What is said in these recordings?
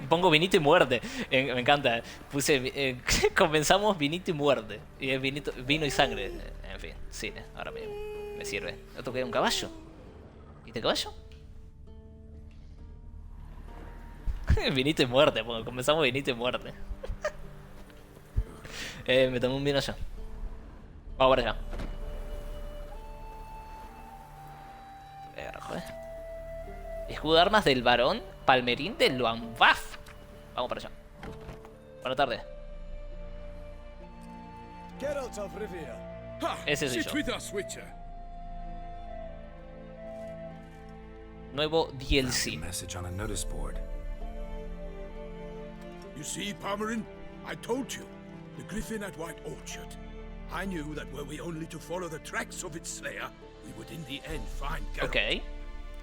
Pongo vinito y muerte. Me encanta. Puse, comenzamos vinito y muerte. Y es vino y sangre. En fin, cine. Ahora me sirve. ¿Otro que un caballo? ¿Y de caballo? Vinito y muerte. Comenzamos vinito y muerte. Me tomé un vino allá. Vamos para allá. Escudo de armas del varón palmerín de Luanbaf. Vamos para allá. Buenas tardes. Ese soy yo. Nuevo DLC. You see, Palmerin, I told you. The griffin at White Orchard. I knew that were we only to follow the tracks of its slayer, we would in the end find Geralt. Ok.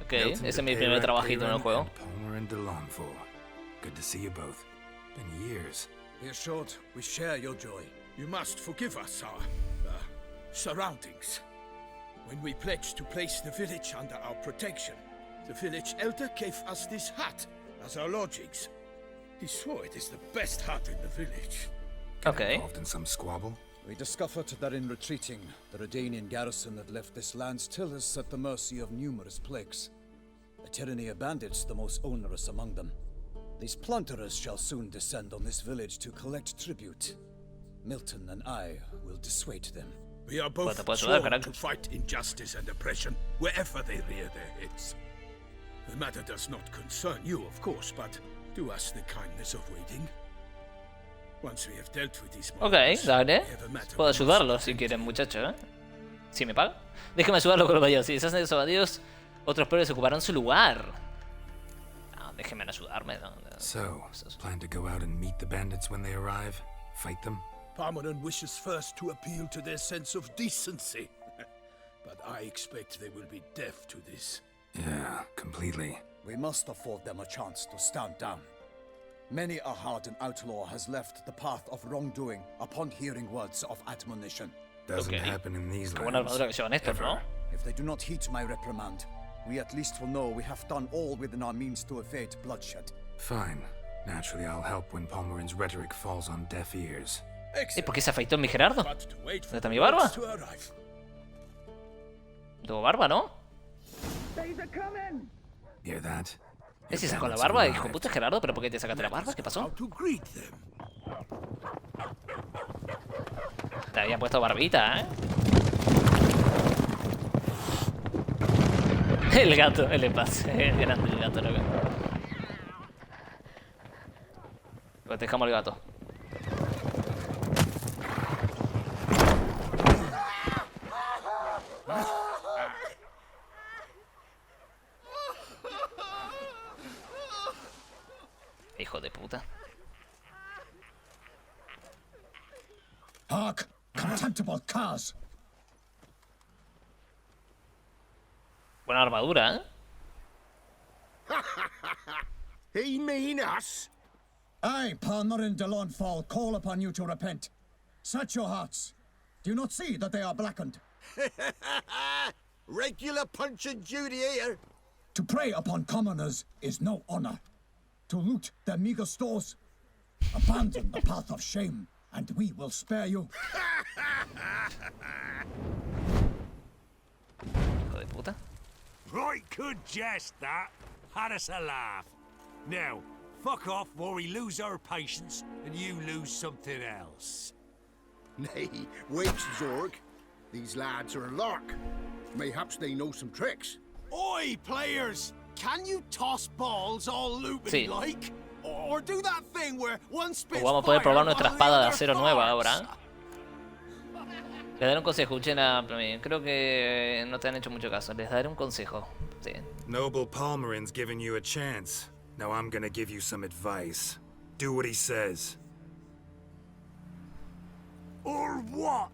Ok, ese es mi primer trabajito en el juego. Good to see you both. Been years. Be assured, we share your joy. You must forgive us our surroundings. When we pledged to place the village under our protection, the village elder gave us this hut as our lodgings. He swore it is the best hut in the village. Okay. Involved in some squabble? We discovered that in retreating, the Redanian garrison that left this land still is at the mercy of numerous plagues. A tyranny of bandits, the most onerous among them. These plunderers shall soon descend on this village to collect tribute. Milton and I will dissuade them. We are both sworn to fight injustice and oppression wherever they rear their heads. The matter does not concern you, of course, but do us the kindness of waiting. Once we have dealt with these monsters, dale. Puedo ayudarlos si quieren, muchachos, ¿eh? Si me pagan. Déjame ayudarlo con los bandidos. Si se hacen esos bandidos, otros pobres ocuparán su lugar. No, déjenme ayudarme. No. So, plan to go out and meet the bandits when they arrive? Fight them? Parmelan wishes first to appeal to their sense of decency. But I expect they will be deaf to this. Yeah, completely. We must afford them a chance to stand down. Many a hardened outlaw has left the path of wrongdoing upon hearing words of admonition. Doesn't happen in these lands. If they do not heed my reprimand, we at least will know we have done all within our means to evade bloodshed. Fine. Naturally, I'll help when Palmerin's rhetoric falls on deaf ears. ¿Por qué se afeitó mi Gerardo? ¿Dónde está mi barba? ¿Tengo barba, no? Hear that? ¿Ese sacó la barba? Hijo de puta, Gerardo, ¿pero por qué te sacaste la barba? ¿Qué pasó? Te había puesto barbita, ¿eh? El gato, el empase. Es grande el gato, loco. Pues dejamos el gato. Hijo de puta. Hark, contemptible curs. Buena armadura, ¿eh? He mean us? I, Palmerin de Lawnfall, call upon you to repent. Set your hearts. Do you not see that they are blackened? Regular punch and duty here. To prey upon commoners is no honor. To loot their meager stores, abandon the path of shame, and we will spare you. Hijo de puta. Right good jest, that. Had us a laugh. Now, fuck off or we lose our patience and you lose something else. Nay, wait, Zorg. These lads are a lark. Mayhaps they know some tricks. Oi, players! Can you toss balls all loopy like? Or do that thing where one spits vamos a poder probar nuestra espada de acero nueva ahora. Les daré un consejo, escuchen a mí. Creo que no te han hecho mucho caso. Les daré un consejo. Sí. Noble Palmerin's giving you a chance. Now I'm gonna give you some advice. Do what he says. Or what?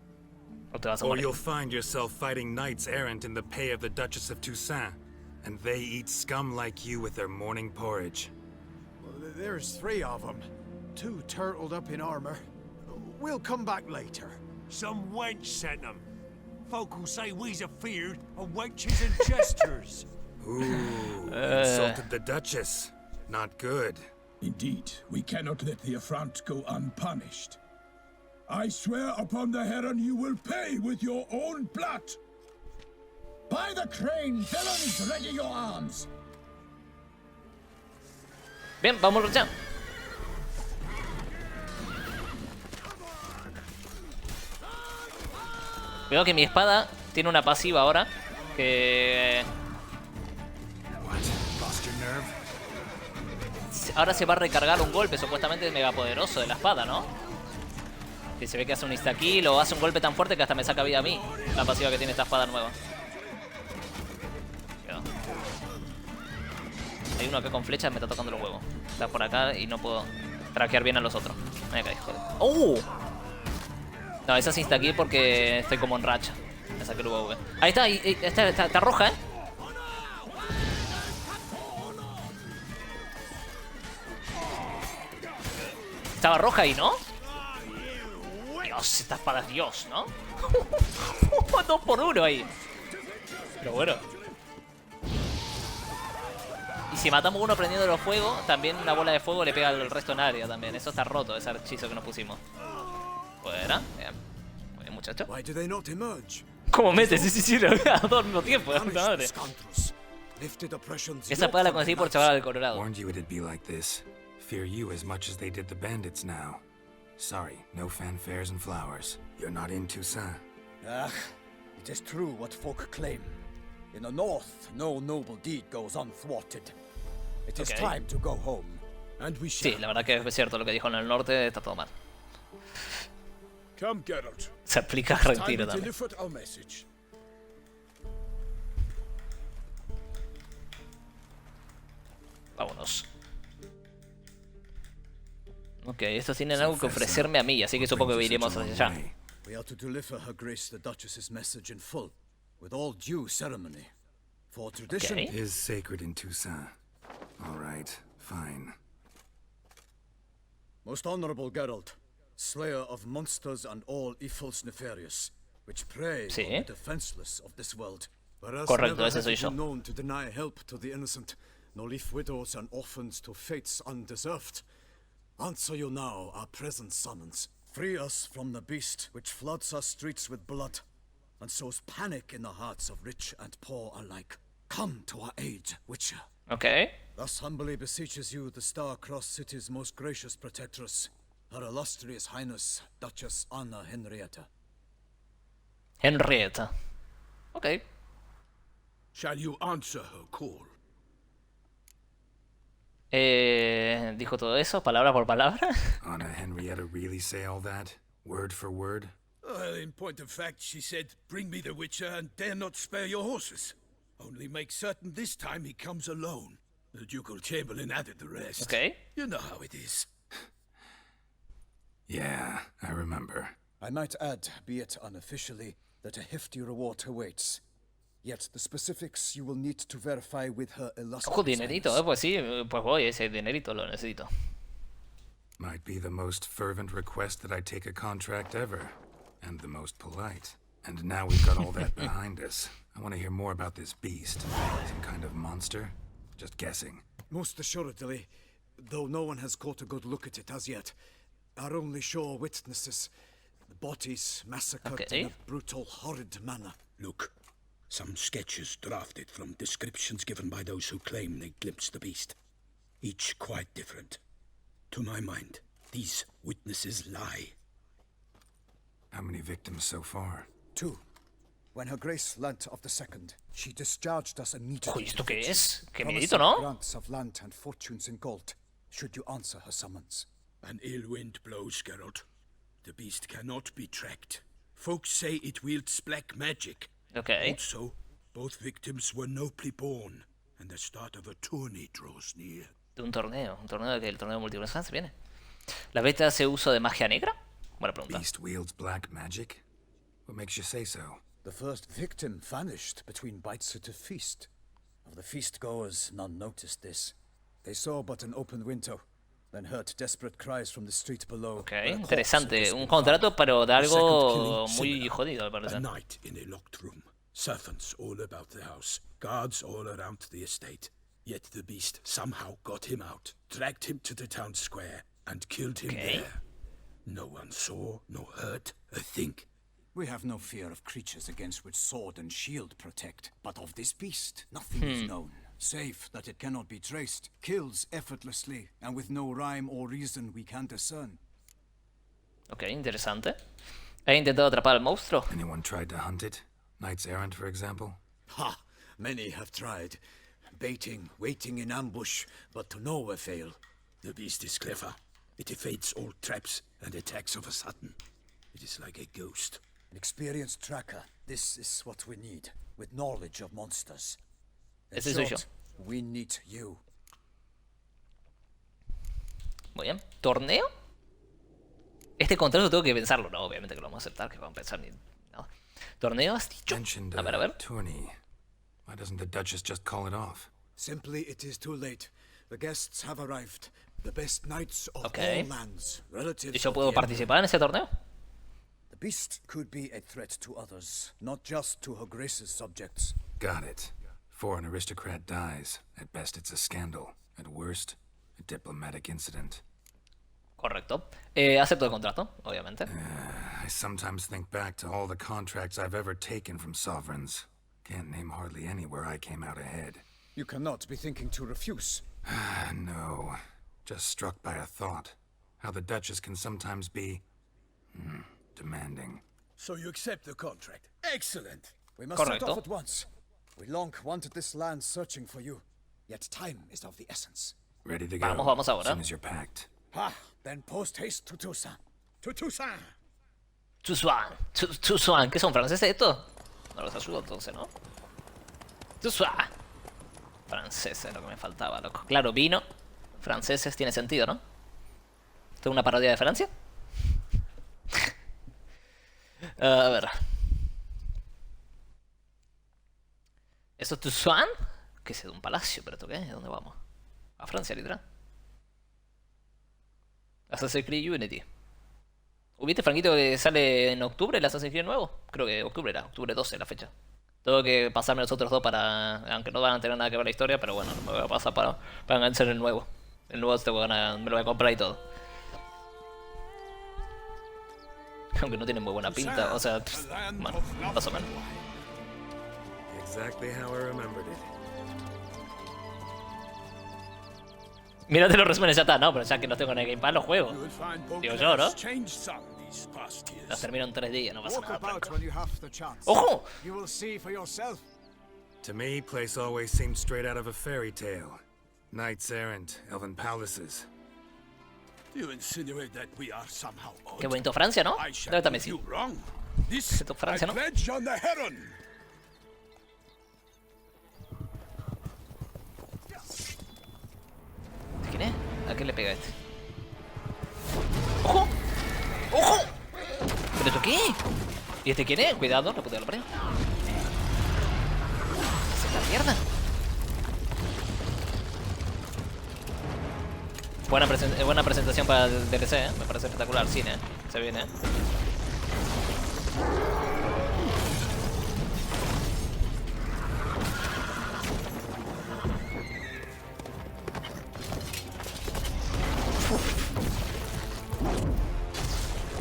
Or you'll find yourself fighting knights errant in the pay of the Duchess of Toussaint. And they eat scum like you with their morning porridge. Well, there's 3 of them. 2 turtled up in armor. We'll come back later. Some wench sent them. Folk will say we's afeard of wenches and jesters. Ooh, insulted the Duchess. Not good. Indeed, we cannot let the affront go unpunished. I swear upon the heron you will pay with your own blood. By the crane, villains, ready your arms. Bien, vamos ya. Veo que mi espada tiene una pasiva ahora. Que... ahora se va a recargar un golpe supuestamente mega poderoso de la espada, ¿no? Que se ve que hace un insta-kill o hace un golpe tan fuerte que hasta me saca vida a mí. La pasiva que tiene esta espada nueva. Cuidado. Hay uno acá con flechas, me está tocando los huevos. Está por acá y no puedo traquear bien a los otros. Me caí, joder. ¡Oh! No, esa es insta-kill porque estoy como en racha. Me saqué el UV. Ahí está, está roja, ¿eh? Estaba roja ahí, ¿no? Dios, esta espada es Dios, ¿no? 2 por 1 ahí. Pero bueno. Y si matamos uno prendiendo los fuegos, también una bola de fuego le pega al resto en área también. Eso está roto, ese hechizo que nos pusimos. Fuera. Bien. Muy bien, muchacho. ¿Cómo metes? Sí, lo veo a todo al mismo tiempo. La puta madre. Esa espada la conseguí por chaval del Colorado. Warned you it'd be like this. Fear you as much as they did the bandits now. Sorry, no fanfares and flowers. You're not in Toussaint. Ah, it is true what folk claim. In the north, no noble deed goes unthwarted. It is time to go home. And we shall. Sí, la verdad que es cierto lo que dijo en el norte, está todo mal. Come, Geralt. Se aplica a retiro también. Vámonos. Ok, estos tienen algo que ofrecerme a mí, así que supongo que iremos hacia allá. We are to deliver her grace the Duchess's message in full, with all due ceremony. For tradition is sacred in Toussaint. All right, fine. Most honorable Geralt, slayer of monsters and all evils nefarious, which prey on the defenseless of this world. Whereas correcto, ese soy yo. Known to deny help to the innocent, nor leave widows and orphans to fates undeserved. Answer you now our present summons. Free us from the beast which floods our streets with blood and sows panic in the hearts of rich and poor alike. Come to our aid, Witcher. Okay. Thus humbly beseeches you the Star-Crossed City's most gracious protectress, Her Illustrious Highness, Duchess Anna Henrietta. Henrietta. Okay. Shall you answer her call? Dijo todo eso, palabra por palabra. Anna Henrietta really say all that? Word for word? Well, in point of fact, she said, bring me the Witcher and dare not spare your horses. Only make certain this time he comes alone. The Ducal Chamberlain added the rest. Okay. You know how it is. Yeah, I remember. I might add, be it unofficially, that a hefty reward awaits. Yet the specifics you will need to verify with her illustrious. Ojo, dinerito, pues sí, pues voy, ese dinerito lo necesito. Might be the most fervent request that I take a contract ever, and the most polite. And now we've got all that behind us. I want to hear more about this beast. Some kind of monster? Just guessing. Most assuredly, though no one has caught a good look at it as yet. Our only sure witnesses, the bodies massacred in a brutal, horrid manner. Look. Some sketches drafted from descriptions given by those who claim they glimpsed the beast. Each quite different. To my mind, these witnesses lie. How many victims so far? 2. When her grace learnt of the second, she discharged us immediately. ¿Esto qué es? Qué miedito, ¿no? Grants of land and fortunes in gold, should you answer her summons. An ill wind blows, Geralt. The beast cannot be tracked. Folks say it wields black magic. Okay. Also, both victims were nobly born, and the start of a tourney draws near. De un torneo de que el torneo multiversal se viene. ¿La beta hace uso de magia negra? Buena pregunta. Beast wields black magic? What makes you say so? The first victim vanished between bites at a feast. Of the feast goers, none noticed this. They saw but an open window, then heard desperate cries from the street below. Okay, interesante. Un contrato, pero de algo muy jodido, al parecer. A night in a locked room. Servants all about the house. Guards all around the estate. Yet the beast somehow got him out, dragged him to the town square, and killed him Okay. there. No one saw, no heard a thing. We have no fear of creatures against which sword and shield protect, but of this beast, nothing is known. Save that it cannot be traced, kills effortlessly, and with no rhyme or reason we can discern. Ok, interesante. ¿He intentado atrapar al monstruo? Anyone tried to hunt it? Knights errant, for example? Ha! Many have tried. Baiting, waiting in ambush, but to no avail. The beast is clever. It evades all traps and attacks of a sudden. It is like a ghost. An experienced tracker. This is what we need, with knowledge of monsters. In Ese soy yo. short, we need you. Muy bien. ¿Torneo? Este contrato tengo que pensarlo. No, obviamente que lo vamos a aceptar, que vamos a pensar ni nada. ¿Torneo has dicho? Mentioned A ver. tourney. Why doesn't the Duchess just call it off? Simply, it is too late. The guests have arrived. The best knights of Okay. all lands, relatives ¿Y yo of puedo the participar en ese torneo? The beast could be a threat to others, not just to her grace's subjects. Got it. Before an aristocrat dies, at best it's a scandal. At worst, a diplomatic incident. Correcto. Acepto el contrato, obviamente. I sometimes think back to all the contracts I've ever taken from sovereigns. Can't name hardly any where I came out ahead. You cannot be thinking to refuse. No. Just struck by a thought. How the Duchess can sometimes be... demanding. So you accept the contract. Excellent. We must set Correcto. off at once. We long wanted this land searching for you. Yet time is of the essence. Ready to go. Vamos ahora. As soon as you're packed. Ha! Then post haste to Toussaint. To Toussaint. Toussaint. ¿Qué son franceses esto? No los ayudo entonces, ¿no? Toussaint. Franceses, lo que me faltaba, loco. Claro, vino. Franceses tiene sentido, ¿no? ¿Tengo una parodia de Francia? A ver. ¿Esto es Toussaint? ¿Qué es de un palacio? ¿Pero esto qué es? ¿Dónde vamos? A Francia, literal. Assassin's Creed Unity. ¿Hubiste, Franquito, que sale en octubre el Assassin's Creed nuevo? Creo que octubre era, octubre 12 la fecha. Tengo que pasarme los otros dos para... Aunque no van a tener nada que ver la historia, pero bueno, me voy a pasar para enganchar el nuevo. El nuevo me lo voy a comprar y todo. Aunque no tiene muy buena pinta, o sea, bueno, más o menos. Exactly how I remembered it. Mírate los resúmenes, ya está, no, pero ya que no tengo en el Game Pass los juegos. You will find Digo yo, ¿no? Beauclerc's changed some these past Los years. termino en 3 días, no pasa Walk nada. about Franco. when you have the chance. ¡Ojo! You will see for yourself. To me, place always seemed straight out of a fairy tale. Knights errant, elven palaces. You insinuate that we are somehow odd. Qué bonito Francia, ¿no? I Debe shall estar do Messi. you wrong. This Esto es Francia, I ¿no? pledge on the heron. ¿Quién es? ¿A qué le pega este? ¡Ojo! ¡Ojo! ¿Pero esto qué? ¿Y este quién es? Cuidado, no puedo lo prendo. ¿Se la mierda? Buena presentación para el DLC, ¿eh? Me parece espectacular. Cine, ¿eh? Se viene, ¿eh?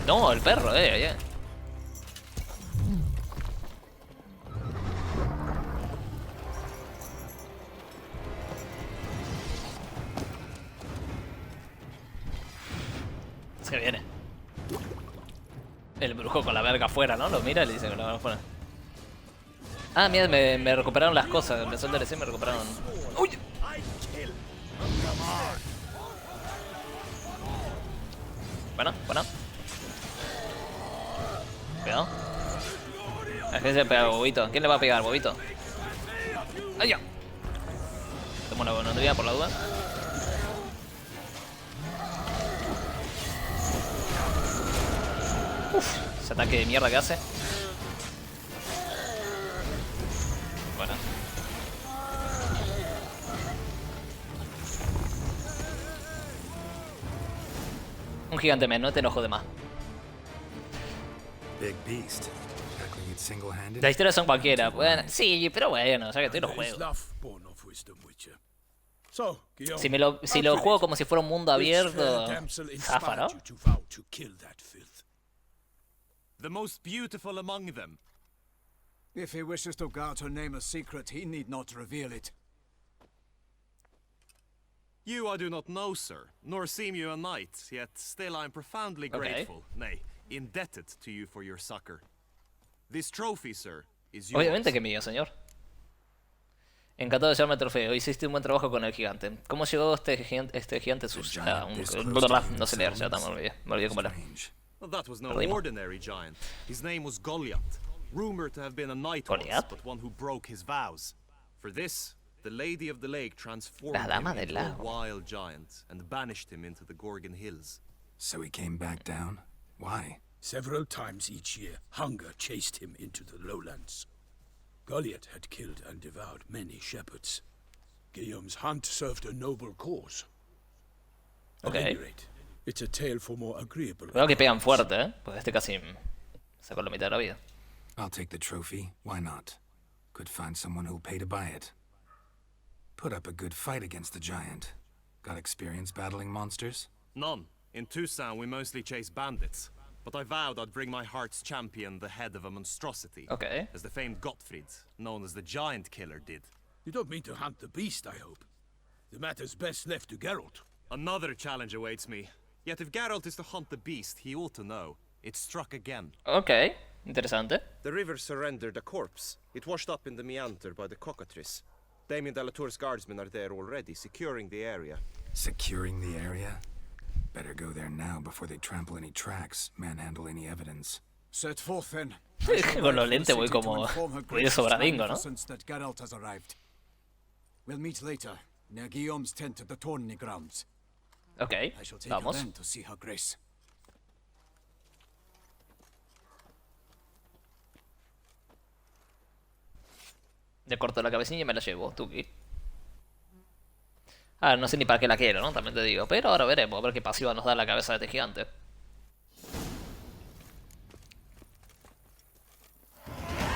No, el perro, ya. Se viene. El brujo con la verga afuera, ¿no? Lo mira y le dice con la verga afuera. Ah, mira, me recuperaron las cosas. Empezó el DLC y me recuperaron. ¡Uy! Bueno. Cuidado. ¿A quién se le pega, Bobito? ¿Quién le va a pegar, Bobito? ¡Ay, ya! Tomo una bonondría por la duda. Uf, ese ataque de mierda que hace. Bueno. Un gigante menos, no te enojo de más. Big beast. Tackling it single-handed. Las historias son cualquiera. Bueno, sí, pero bueno, o sea que estoy los There is juegos. love born of wisdom, Witcher. So, Guillaume, Si lo juego como si fuera un mundo which fair abierto, damsel zafa, ¿no? inspired you to vow to kill that filth? The most beautiful among them. If he wishes to guard her name a secret, he need not reveal it. You I do not know, sir, nor seem you a knight, yet still I am profoundly Okay. grateful, nay, indebted to you for your succor. This trophy, sir, is yours. Obviamente que mío, señor. Encantado de llamarme trofeo. Hiciste un buen trabajo con el gigante. ¿Cómo llegó este gigante sus... no sé leer, ya me olvidé cómo era. Strange. Well, that was no Perdimos. ordinary giant. His name was Goliath, rumored to have been a knight once, Goliath? but one who broke his vows. For this, the Lady of the Lake transformed La dama him del into a lago. wild giant and banished him into the Gorgon Hills. So he came back down? Why? Several times each year, hunger chased him into the lowlands. Goliath had killed and devoured many shepherds. Guillaume's hunt served a noble cause. At Okay. any rate, it's a tale for more agreeable. Veo que pegan fuerte, ¿eh? Pues este casi sacó la mitad de la vida. I'll take the trophy. Why not? Could find someone who'll pay to buy it. Put up a good fight against the giant. Got experience battling monsters? None. In Tucson, we mostly chase bandits. But I vowed I'd bring my heart's champion the head of a monstrosity. Okay. As the famed Gottfried, known as the Giant Killer, did. You don't mean to hunt the beast, I hope. The matter's best left to Geralt. Another challenge awaits me. Yet if Geralt is to hunt the beast, he ought to know. It struck again. Ok, interesante. The river surrendered a corpse. It washed up in the meander by the cockatrice. Damien de la Tour's guardsmen are there already, securing the area. Securing the area? Better go there now before they trample any tracks, manhandle any evidence. Set forth then. Con los lentes voy como ruido sobradingo, ¿no? That Geralt has arrived. We'll meet later, near Guillaume's tent at the tourney grounds. Ok, I shall take her vamos. then to see her grace. Le corto la cabecilla y me la llevo, Tuki. Ah, no sé ni para qué la quiero, ¿no? También te digo. Pero ahora veremos, a ver qué pasiva nos da la cabeza de este gigante.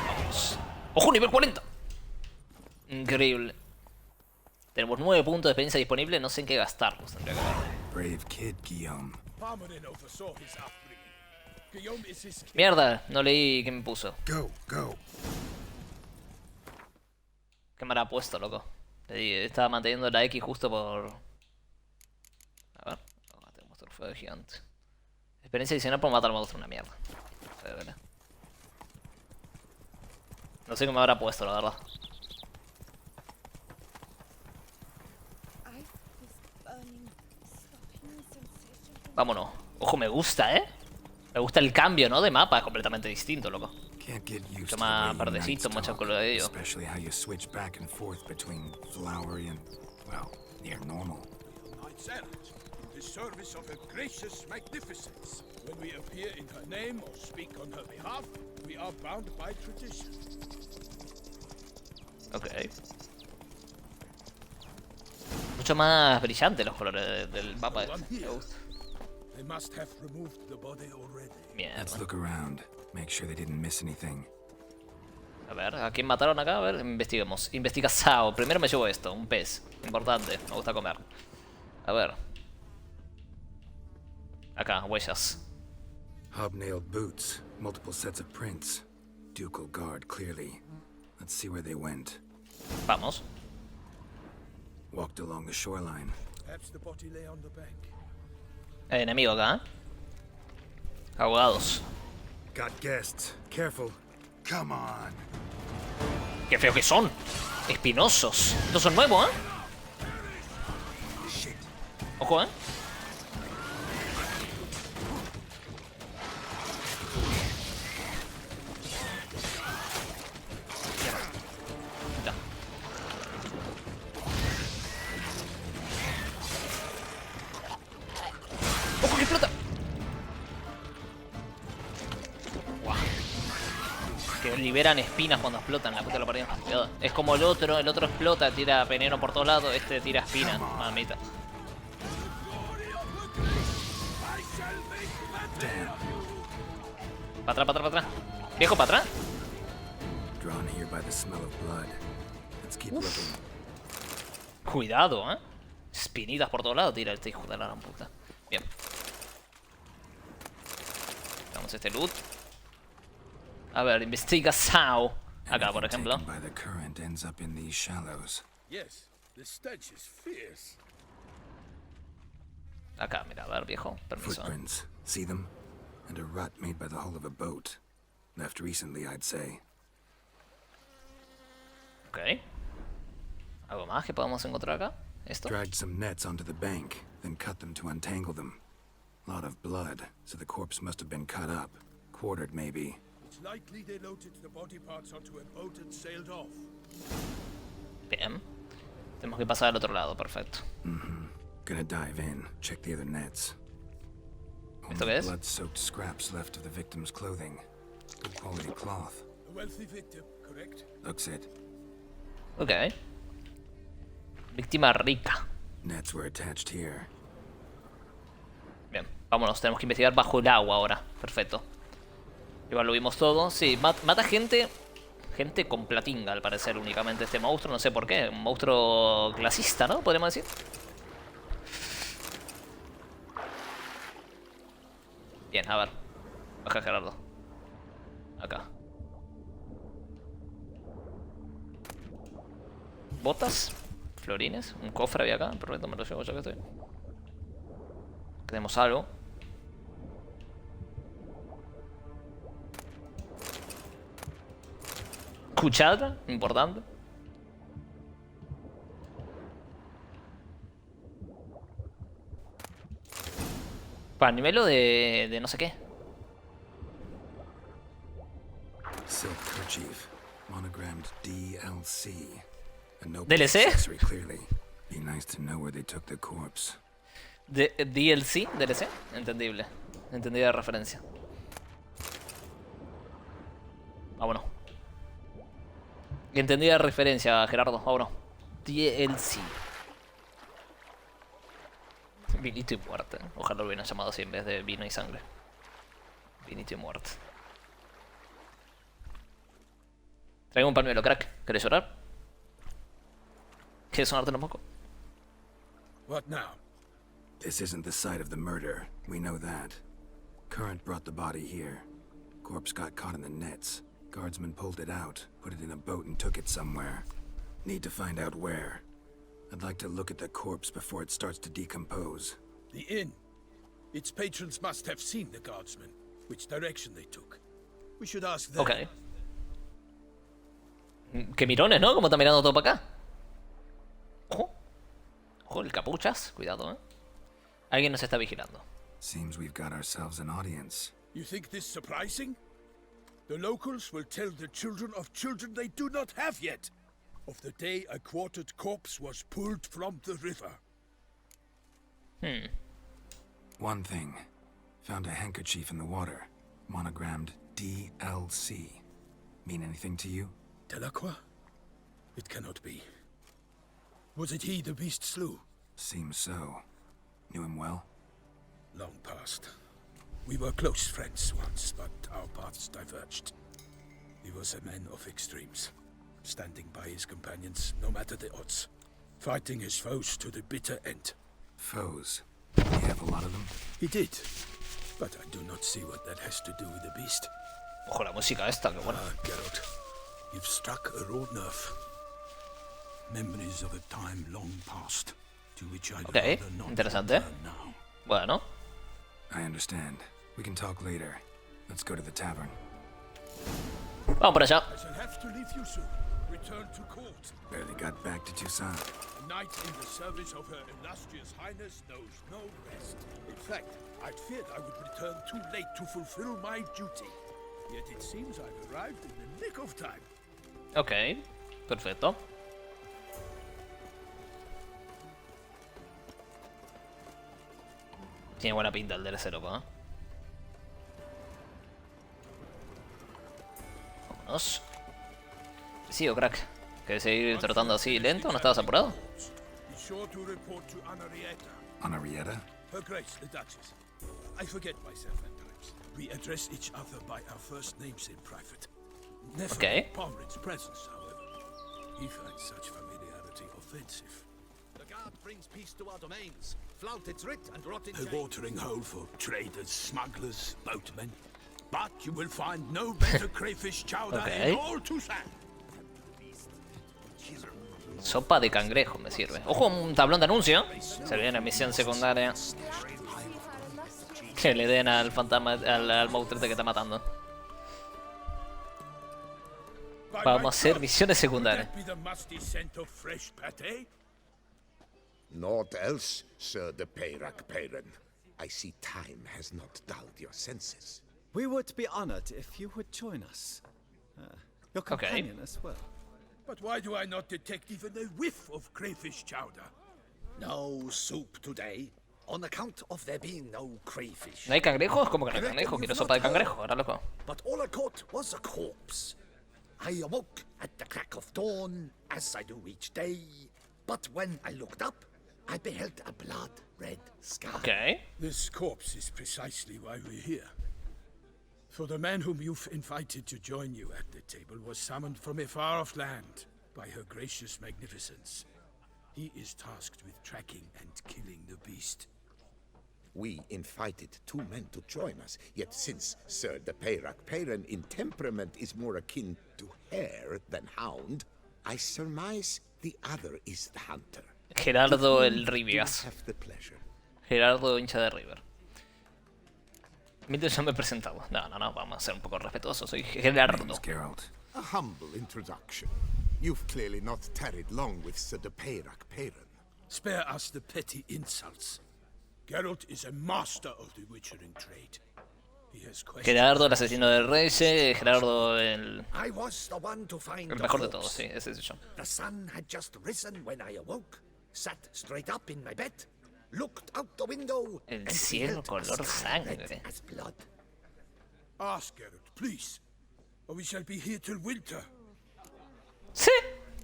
Vamos. ¡Ojo, nivel 40! Increíble. Tenemos 9 puntos de experiencia disponibles, no sé en qué gastarlos. Tendría que ver. Brave kid, Guillaume. Parmanin oversaw his upbringing. Guillaume is his king. Mierda, no leí qué me puso. Go, go. ¿Qué me habrá puesto, loco? Estaba manteniendo la X justo por... A ver. Oh, tenemos trofeo de gigante. Experiencia adicional por matar monstruo, una mierda. No sé, ¿verdad? No sé qué me habrá puesto, la verdad. Vámonos. Ojo, me gusta, ¿eh? Me gusta el cambio, ¿no? De mapa, es completamente distinto, loco. Can't get used Mucho to the más way you verdecito, knights mucho talk, color de ello. especially how you switch back and forth between flowery and, well, near normal. Knights errant, in the service of her gracious magnificence. When we appear in her name or speak on her behalf, we are bound by tradition. Ok. Mucho más brillante los colores del mapa. Me gusta. They must have removed the body already. Mierda. Let's look around. Make sure they didn't miss anything. A ver, ¿a quién mataron acá? A ver, investiguemos. Investiga Sao. Primero me llevo esto, un pez. Importante, me gusta comer. A ver. Acá, huellas. Hobnailed boots, multiple sets of prints. Ducal guard, clearly. Let's see where they went. Vamos. Walked along the shoreline. Perhaps the body lay on the bank. Hay enemigo acá, ¿eh? Ahogados. Got guests. Careful. Come on. ¡Qué feo que son! Espinosos. Estos son nuevos, ¿eh? Ojo, ¿eh? Ya. ¡Ojo que explota! Guau. Que liberan espinas cuando explotan, la puta de la pared. Es como el otro explota, tira veneno por todos lados, este tira espinas, mamita. Para atrás, para atrás, para atrás. Viejo, para atrás. Drawn here by the smell of blood. Let's keep looking. Cuidado, ¿eh? Espinitas por todos lados tira este hijo de la gran puta. Bien. Tenemos este loot. A ver, investiga Sao. Acá, por ejemplo. Anything taken by the current ends up in these shallows. Yes, the stench is fierce. Acá, mira, a ver, viejo. Permiso. Footprints. See them? And a rut made by the hull of a boat. Left recently, I'd say. Ok. ¿Algo más que podamos encontrar acá? ¿Esto? Dragged some nets onto the bank, then cut them to untangle them. Lot of blood, so the corpse must have been cut up. Quartered, maybe. It's likely they loaded the body parts onto a boat and sailed off. Bien. Tenemos que pasar al otro lado, perfecto. Gonna dive in, check the other nets. ¿Esto Only qué es? blood-soaked scraps left of the victim's clothing. Good quality cloth. A wealthy victim, correct? Looks it. Ok. Víctima rica. Nets were attached here. Bien, vámonos, tenemos que investigar bajo el agua ahora. Perfecto. Igual lo vimos todo. Sí, mata gente. Gente con platinga, al parecer, únicamente este monstruo. No sé por qué. Un monstruo clasista, ¿no? Podríamos decir. Bien, a ver. Baja Gerardo. Acá. Botas. Florines. Un cofre había acá. Perfecto, me lo llevo ya que estoy. Tenemos algo. Cuchara, importante. Pañuelo de no sé qué. Silk kerchief, monogrammed DLC. A noble DLC? accessory, clearly. Be nice to know where they took the corpse. DLC, DLC, entendible. Entendida referencia. Vámonos. Entendida referencia, Gerardo, vámonos. DLC. Vinito y muerte. Ojalá lo hubieran llamado así en vez de vino y sangre. Vinito y muerte. Traigo un pañuelo, crack. ¿Querés llorar? ¿Quieres sonarte un poco? What now? This isn't the site of the murder. We know that. Current brought the body here. Corpse got caught in the nets. Guardsmen pulled it out, put it in a boat and took it somewhere. Need to find out where. I'd like to look at the corpse before it starts to decompose. The inn. Its patrons must have seen the guardsmen, which direction they took. We should ask them. Ok. Qué mirones, ¿no? Como está mirando todo para acá. Ojo. Ojo, el capuchas. Cuidado, ¿eh? Alguien nos está vigilando. Seems we've got ourselves an audience. You think this surprising? The locals will tell the children of children they do not have yet. Of the day a quartered corpse was pulled from the river. One thing. Found a handkerchief in the water. Monogrammed DLC. Mean anything to you? Delacroix? It cannot be. Was it he the beast slew? Seems so. Knew him well? Long past. We were close friends once, but our paths diverged. He was a man of extremes, standing by his companions no matter the odds, fighting his foes to the bitter end. Foes? You have a lot of them? He did, but I do not see what that has to do with the beast. Ojo, la música esta, qué buena. Ah, Geralt, you've struck a raw nerve. Memories of a time long past, to which I Okay, rather not interesante. return now. Bueno. I understand. We can talk later. Let's go to the tavern. Vamos por allá. I shall have to leave you soon. Return to court. Barely got back to Toussaint. A knight in the service of Her Illustrious Highness knows no rest. In fact, I'd feared I would return too late to fulfill my duty. Yet it seems I've arrived in the nick of time. Ok, perfecto. Tiene buena pinta el DLC, loco, ¿eh? Vámonos. Sí, o crack. ¿Querés seguir trotando así lento? ¿No estabas apurado? Be sure to report to Anarietta. Anarietta? Her Grace, the Duchess. I forget myself at times. We address each other by our first names in private. Never Okay. in Pomerin's presence, however. He finds such familiarity offensive. The A watering hole for traders, smugglers, boatmen. But you will find no better crayfish chowder Okay. in all Tucson. Sopa de cangrejo me sirve. Ojo, un tablón de anuncio. Se viene misión secundaria. Que le den al fantasma, al monstruo que está matando. Vamos a hacer misiones secundarias. Would that be the musty scent of fresh pate? Naught else, Sir de Peyrac-Peyran. I see time has not dulled your senses. We would be honored if you would join us. Your Okay. companion as well. But why do I not detect even a whiff of crayfish chowder? No soup today, on account of there being no crayfish. ¿No hay cangrejos? ¿Cómo que no hay cangrejos? Quiero sopa de cangrejo, ahora loco. But all I caught was a corpse. I awoke at the crack of dawn, as I do each day. But when I looked up, I beheld a blood-red sky. Ok. This corpse is precisely why we're here. For the man whom you've invited to join you at the table was summoned from a far-off land by her gracious magnificence. He is tasked with tracking and killing the beast. We invited 2 men to join us, yet since Sir de Peyrac-Peyran in temperament is more akin to hare than hound, I surmise the other is the hunter. Gerardo el Do Rivias. have the pleasure. Gerardo hincha de River. Mientras yo me he presentado. No, vamos a ser un poco respetuosos. Soy Gerardo. Name's Geralt. A humble introduction. You've clearly not tarried long with Sir de Peyrac-Peyran. Spare us the petty insults. Geralt is a master of the witchering trade. He has questioned Gerardo el asesino de reyes. Gerardo el I was the one to find the mejor de corpse. todos, sí, ese soy yo. The sun had just risen when I awoke, sat straight up in my bed, looked out the window, El and cielo beheld a color sky sangre. red as blood. Ask Geralt, please, or we shall be here till winter. Sí.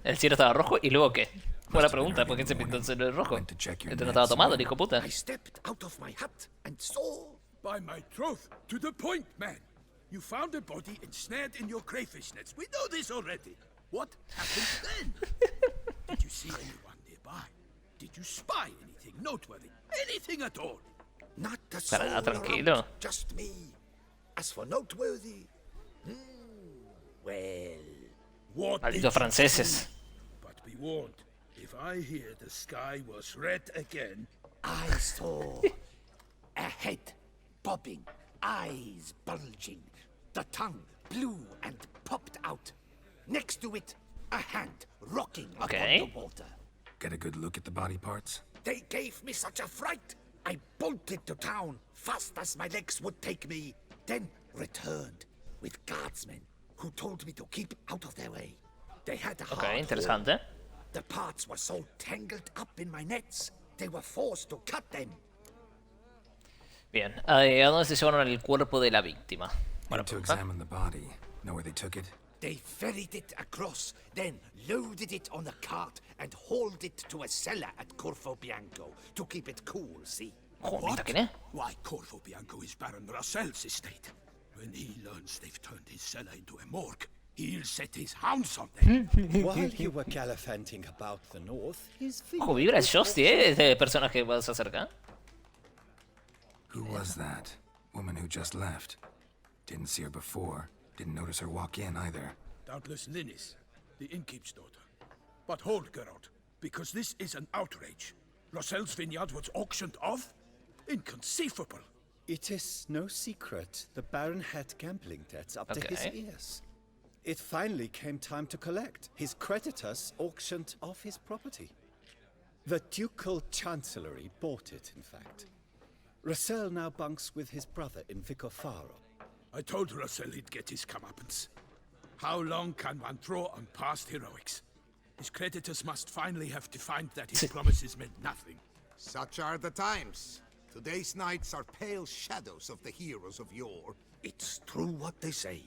El cielo estaba rojo y luego qué. Buena pregunta, ¿por qué se pintó el cielo de rojo? Went to check your Este no estaba nets, tomado, el hijo puta. I stepped out of my hut and saw. By my troth, to the point, man. You found a body ensnared in your crayfish nets. We know this already. What happened then? Did you see anyone nearby? Did you spy anything noteworthy? Anything at all? Not a soul Para, around, tranquilo. just me. As for noteworthy, well, What Malditos did you franceses. see? But be warned, if I hear the sky was red again, I saw a head bobbing, eyes bulging, the tongue blue and popped out. Next to it, a hand rocking Okay. upon the water. Get a good look at the body parts? They gave me such a fright. I bolted to town fast as my legs would take me, then returned with guardsmen who told me to keep out of their way. They had a Ok, hard interesante. hold. The parts were so tangled up in my nets, they were forced to cut them. Bien, ¿a dónde se llevaron el cuerpo de la víctima? Buena Need to pregunta. examine the body. Know where they took it? They ferried it across, then loaded it on a cart and hauled it to a cellar at Corfo Bianco to keep it cool, see? Joder, ¿quién es? why Corfo Bianco is Baron Russell's estate. When he learns they've turned his cellar into a morgue, he'll set his hounds on them. While you were gallivanting about the north, his Ojo, vibra el Shosty, este personaje que se acerca. Who was that? Woman who just left. Didn't see her before. Didn't notice her walk in either. Doubtless Linnis, the innkeep's daughter. But hold, Geralt, because this is an outrage. Russell's vineyard was auctioned off? Inconceivable. It is no secret the Baron had gambling debts up to his Okay. ears. It finally came time to collect. His creditors auctioned off his property. The Ducal Chancellery bought it, in fact. Russell now bunks with his brother in Vicofaro. I told Russell he'd get his comeuppance. How long can one throw on past heroics? His creditors must finally have defined that his promises meant nothing. Such are the times. Today's knights are pale shadows of the heroes of yore. It's true what they say.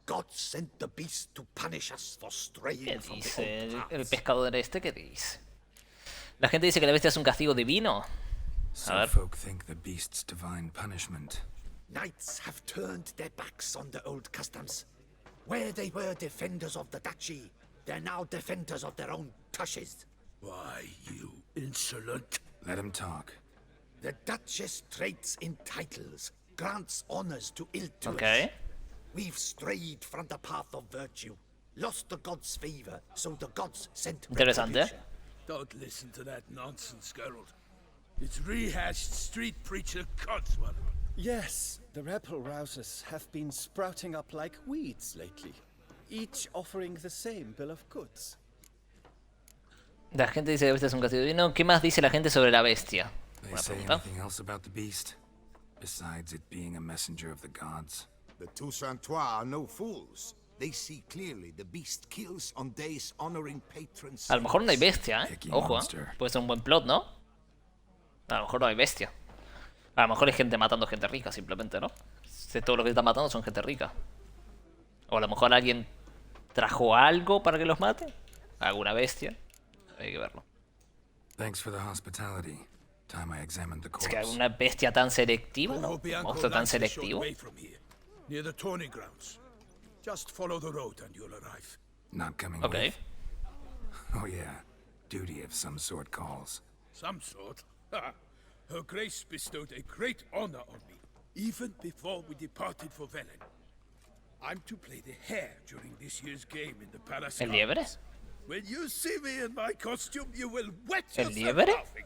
God sent the beast to punish us for ¿Qué straying from the dice old el paths. pescador este? ¿Qué dice? La gente dice que la bestia es un castigo divino. Some folk think the beast's divine punishment. Knights have turned their backs on the old customs. Where they were defenders of the duchy, they're now defenders of their own tushes. Why, you insolent... Let him talk. The Duchess trades in titles, grants honors to ill to Ok. us. We've strayed from the path of virtue, lost the gods' favor, so the gods sent Interesante. retribution. Don't listen to that nonsense, Geralt. It's rehashed street preacher codswallop. Yes, the rebel rousers have been sprouting up like weeds lately, each offering the same bill of goods. La gente dice que la bestia es un castillo divino. ¿Qué más dice la gente sobre la bestia? They Buena say pregunta. anything else about the beast? Besides it being a messenger of the gods? The Toussaintois are no fools. They see clearly the beast kills on days honoring patrons. A lo mejor no hay bestia, ¿eh? Picky Ojo, monster. puede ser un buen plot, ¿no? A lo mejor no hay bestia. A lo mejor hay gente matando gente rica, simplemente, ¿no? Si todo lo que está matando son gente rica. O a lo mejor alguien trajo algo para que los mate. Alguna bestia. Hay que verlo. Thanks for the hospitality. Time I examined the Es que corpse. una bestia tan selectiva, ¿no? Corvo Un Bianco monstruo tan lies a short selectivo. way from here, near the tourney grounds. Just follow the road and you'll arrive. Not coming Ok. with. Oh yeah. Duty of some sort calls. Some sort. Her Grace bestowed a great honor on me, even before we departed for Velen. I'm to play the hare during this year's game in the palace. ¿El liebre? gardens. When you see me in my costume, you will wet ¿El yourself liebre? laughing.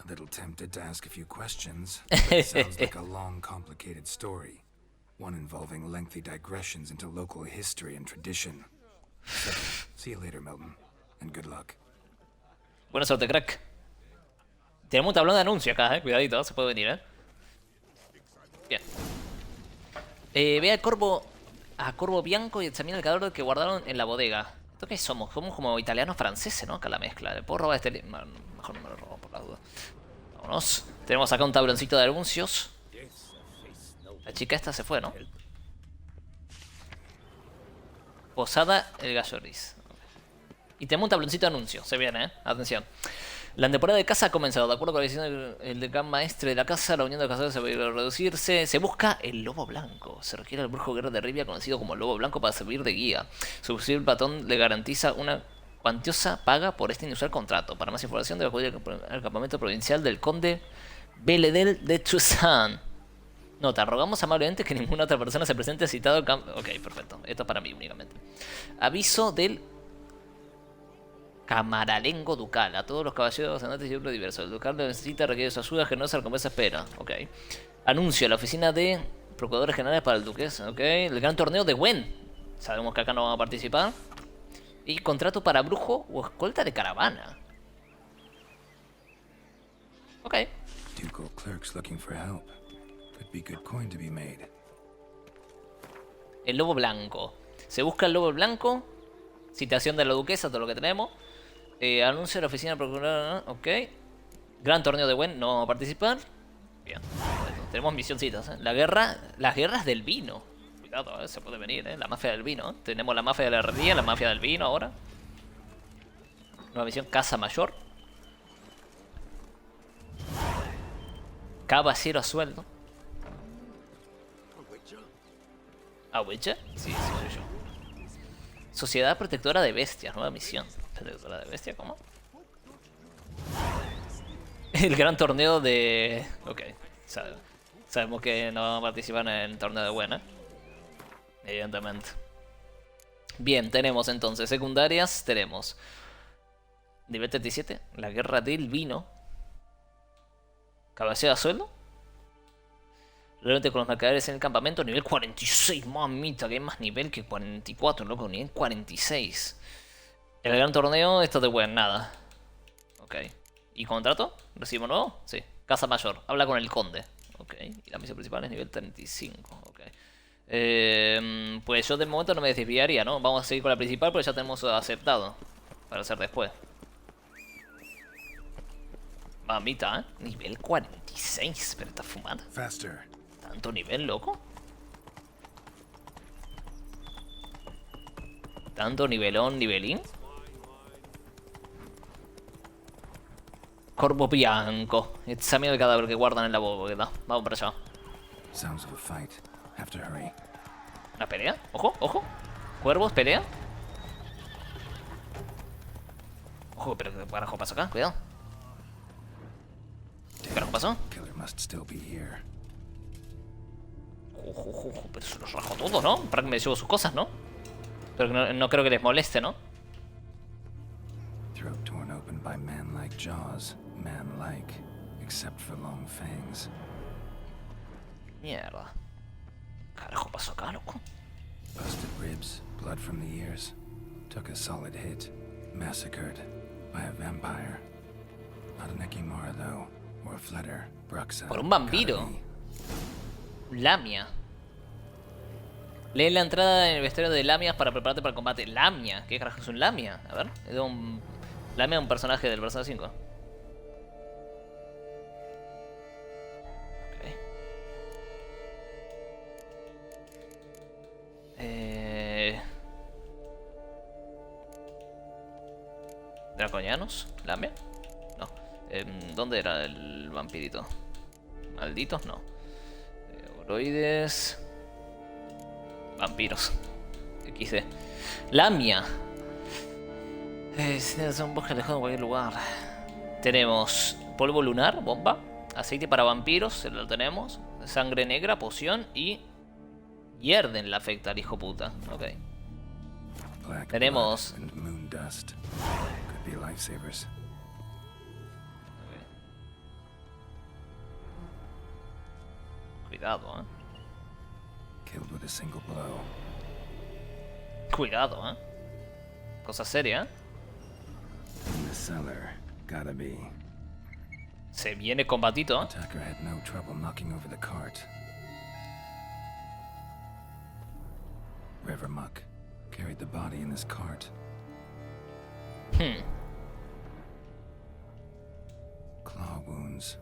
A little tempted to ask a few questions. But it sounds like a long, complicated story. One involving lengthy digressions into local history and tradition. So, see you later, Milton. And good luck. Buena suerte, crack. Tenemos un tablón de anuncio acá, cuidadito, se puede venir, Bien. Ve al Corvo Bianco y examina el cadáver que guardaron en la bodega. ¿Esto qué somos? Somos como italianos franceses, ¿no? Acá la mezcla. ¿Le puedo robar este mejor no me lo robo por la duda. Vámonos. Tenemos acá un tabloncito de anuncios. La chica esta se fue, ¿no? Posada el gallo gris. Y tenemos un tabloncito de anuncios. Se viene, Atención. La temporada de caza ha comenzado. De acuerdo con la decisión del gran maestre de la caza, la unión de cazadores se va a reducirse. Se busca el lobo blanco. Se requiere el brujo guerrero de Rivia, conocido como el lobo blanco, para servir de guía. Su posible patón le garantiza una cuantiosa paga por este inusual contrato. Para más información debe acudir al campamento provincial del conde Beledel de Toussaint. Nota, rogamos amablemente que ninguna otra persona se presente citado al campo. Ok, perfecto. Esto es para mí únicamente. Aviso del camaralengo ducal. A todos los caballeros andantes y hombres diversos. El ducal necesita, requiere su ayuda generosa, recompensa espera. Ok. Anuncio a la oficina de procuradores generales para el duques. Ok. El gran torneo de Gwen. Sabemos que acá no vamos a participar. Y contrato para brujo o escolta de caravana. Ok. Ducal clerks looking for help. Could be good coin to be made. El lobo blanco. Se busca el lobo blanco. Citación de la duquesa, todo lo que tenemos. Anuncio de la oficina de procurador. Ok. Gran torneo de Gwen. No vamos a participar. Bien. Bueno, tenemos misioncitas. Las guerras del vino. Cuidado, se puede venir, La mafia del vino. Tenemos la mafia de la herrería, la mafia del vino ahora. Nueva misión, Casa Mayor. Caballero a sueldo. ¿A Witcher? Sí, soy yo. Sociedad Protectora de Bestias, nueva misión. ¿Protectora de Bestias? ¿Cómo? El gran torneo de... Ok. Sabemos que no vamos a participar en el torneo de buena. Evidentemente. Bien, tenemos entonces secundarias. Tenemos nivel 37, la guerra del vino. Caballero a sueldo. Realmente con los mercaderes en el campamento, nivel 46, mamita, que hay más nivel que 44, loco, nivel 46. El gran torneo, esto de buen nada. Ok. ¿Y contrato? ¿Recibo nuevo? Sí. Casa Mayor, habla con el conde. Ok. Y la misión principal es nivel 35. Ok. Pues yo de momento no me desviaría, ¿no? Vamos a seguir con la principal, porque ya tenemos aceptado. Para hacer después. Mamita, nivel 46, pero está fumada. Faster. ¿Tanto nivel, loco? ¿Tanto nivelón, nivelín? Corvo Bianco. Examina el cadáver que guardan en la bóveda. Vamos para allá. Sounds of a fight. Have to hurry. ¿Una pelea? Ojo, ojo. Cuervos, pelea. Ojo, pero ¿qué carajo pasó acá? Cuidado. ¿Qué carajo pasó? Killer must still be here. Pero se los rajó todo, ¿no? Para que me llevo sus cosas, ¿no? Pero no creo que les moleste, ¿no? Throat torn open by man-like jaws. Man-like, except for long fangs. Mierda. ¿Qué carajo pasó acá, loco? Busted ribs, blood from the ears. Took a solid hit. Massacred by a vampire. Not an Ekimara, though, or a Fletter, Bruxa. Por un vampiro. Lamia. Lee la entrada en el vestuario de Lamias para prepararte para el combate. Lamia. ¿Qué carajo es un Lamia? A ver. Es un... Lamia es un personaje del Persona 5. ¿Draconianos? ¿Lamia? No. ¿Dónde era el vampirito? ¿Malditos? No. Oroides. Vampiros. XD. Lamia. Es un bosque alejado en cualquier lugar. Tenemos polvo lunar, bomba. Aceite para vampiros, lo tenemos. Sangre negra, poción. Y hierden la afecta al hijo puta. Ok. Tenemos... Cuidado, Killed with a single blow. Cuidado, cosa seria, In the cellar, gotta be. Se viene combatito, Attacker had no trouble knocking over the cart. River Muck carried the body in his cart. Claw wounds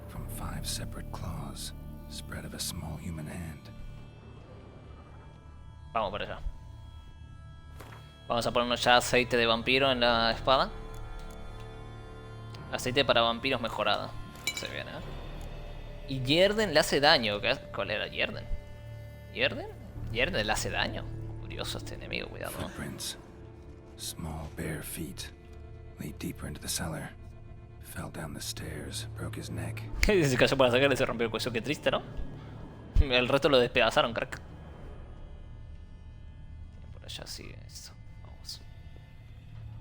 from 5 separate claws, spread of a small human hand. Vamos para allá. Vamos a ponernos ya aceite de vampiro en la espada. Aceite para vampiros mejorado. Se viene, Y Yerden le hace daño. ¿Cuál era Yerden? ¿Yerden? Yerden le hace daño. Curioso este enemigo, cuidado. Footprints. Small bare feet. Lead deeper into the cellar. Fell down the stairs, broke his neck. Se cayó para sacar y se rompió el cuello. Qué triste, ¿no? El resto lo despedazaron, crack. Por allá sigue esto. Vamos.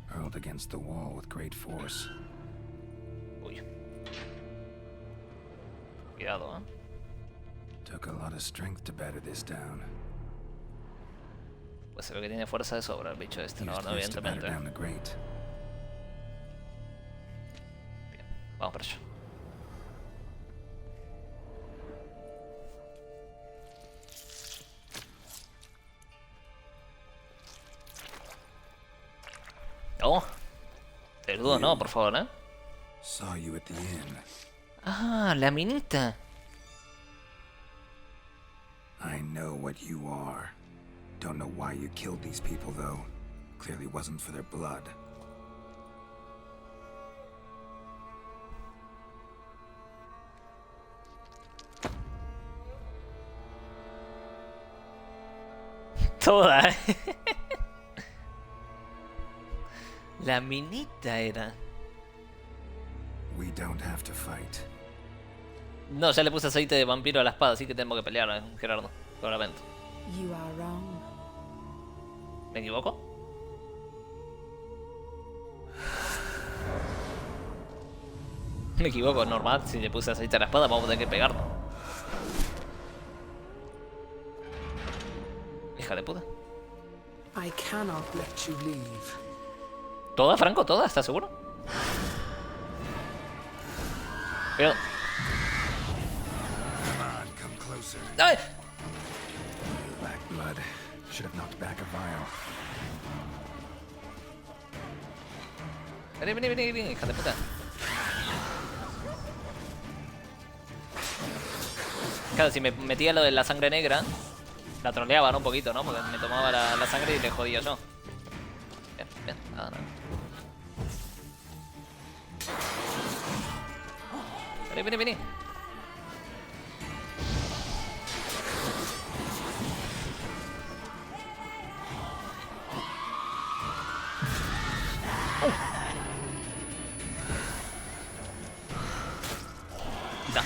Hurled against the wall with great force. Uy. Cuidado, Took a lot of strength to batter this down. Pues se ve que tiene fuerza de sobra el bicho este, no, Used to batter evidentemente. down the grate. Bien, vamos para allá. Oh, peludo no, por favor, Saw you at the inn. Ah, la minita. I know what you are. Don't know why you killed these people, though. Clearly wasn't for their blood. Toda, La minita era. We don't have to fight. No, ya le puse aceite de vampiro a la espada, así que tenemos que pelear, Gerardo. Claramente. You are wrong. ¿Me equivoco? Me equivoco, normal. Si le puse aceite a la espada, vamos a tener que pegarlo. Hija de puta. I cannot let you leave. ¿Toda, Franco? ¿Toda? ¿Estás seguro? Pero... Come on, come closer. ¡Ay! Black blood. Should have knocked back a vial. Vení, vení, vení, vení, hija de puta. Claro, si me metía lo de la sangre negra, la troleaba, ¿no? Un poquito, ¿no? Porque me tomaba la sangre y le jodía yo. Bien, bien, nada, nada. Vení, vení, vení. está.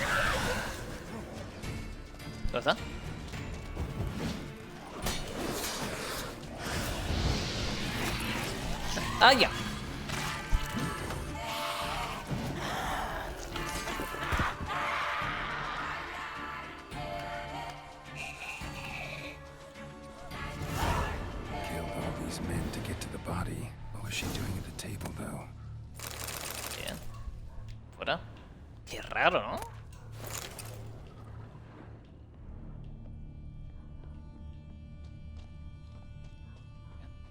¿Dónde está? Ah, ya. Killed all these men to get to the body. What was she doing at the table, though? Bien. Fuera. Qué raro, ¿no?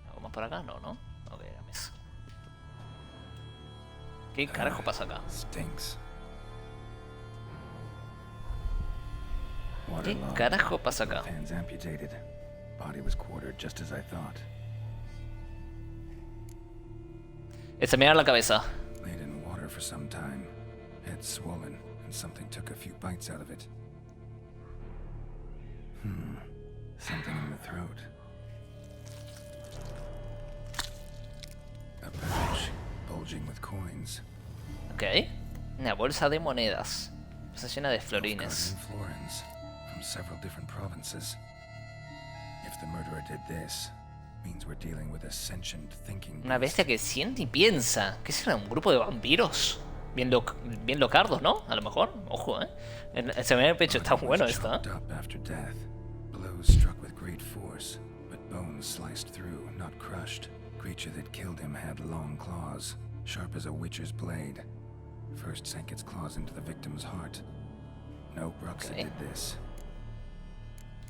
¿Algo más por acá? No, ¿no? Ok, la mesa. ¿Qué carajo pasa acá? Stinks. ¿Qué carajo pasa acá? Hands amputated. Body was quartered just as I thought. Examinar la cabeza. Laid in water for some time. Head swollen, and something took a few bites out of it. Something in the throat. A pouch, bulging with coins. Ok. Una bolsa de monedas. Está llena de florines. Florins from several different provinces. If the murderer did this, means we're dealing with a sentient thinking. Una bestia que siente y piensa. ¿Qué será? ¿Un grupo de vampiros? Bien locardos, ¿no? A lo mejor. Ojo, se me ve el pecho. Está bueno esto, ¿eh? After death. Blows struck with great force, but bones sliced through, not crushed. Creature that killed him had long claws, sharp as a witcher's blade. First sank its claws into the victim's heart. No Bruxa did this.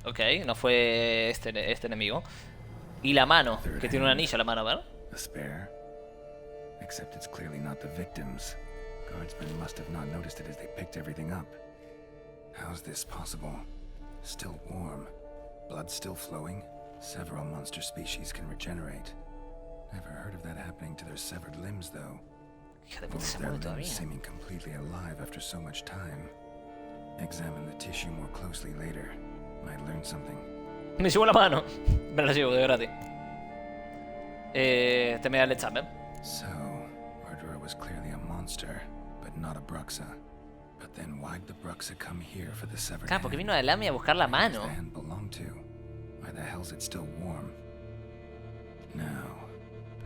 Ok, no fue este enemigo. Y la mano, que tiene un anillo la mano, ¿verdad? A spare. Except it's clearly not the victim's. Guardsmen must have not noticed it as they picked everything up. How's this possible? Still warm. Blood still flowing. Several monster species can regenerate. Never heard of that happening to their severed limbs, though. Both their limbs seeming completely alive after so much time. Examine the tissue more closely later. Might learn something. Me llevo la mano. Me la llevo de gratis. Te me da el examen. So, murderer was clearly a monster, but not a Bruxa. But then why'd the Bruxa come here for the severed Claro, porque vino a Lamia a buscar la mano. The hand belonged to. Why the hell's it still warm? Now,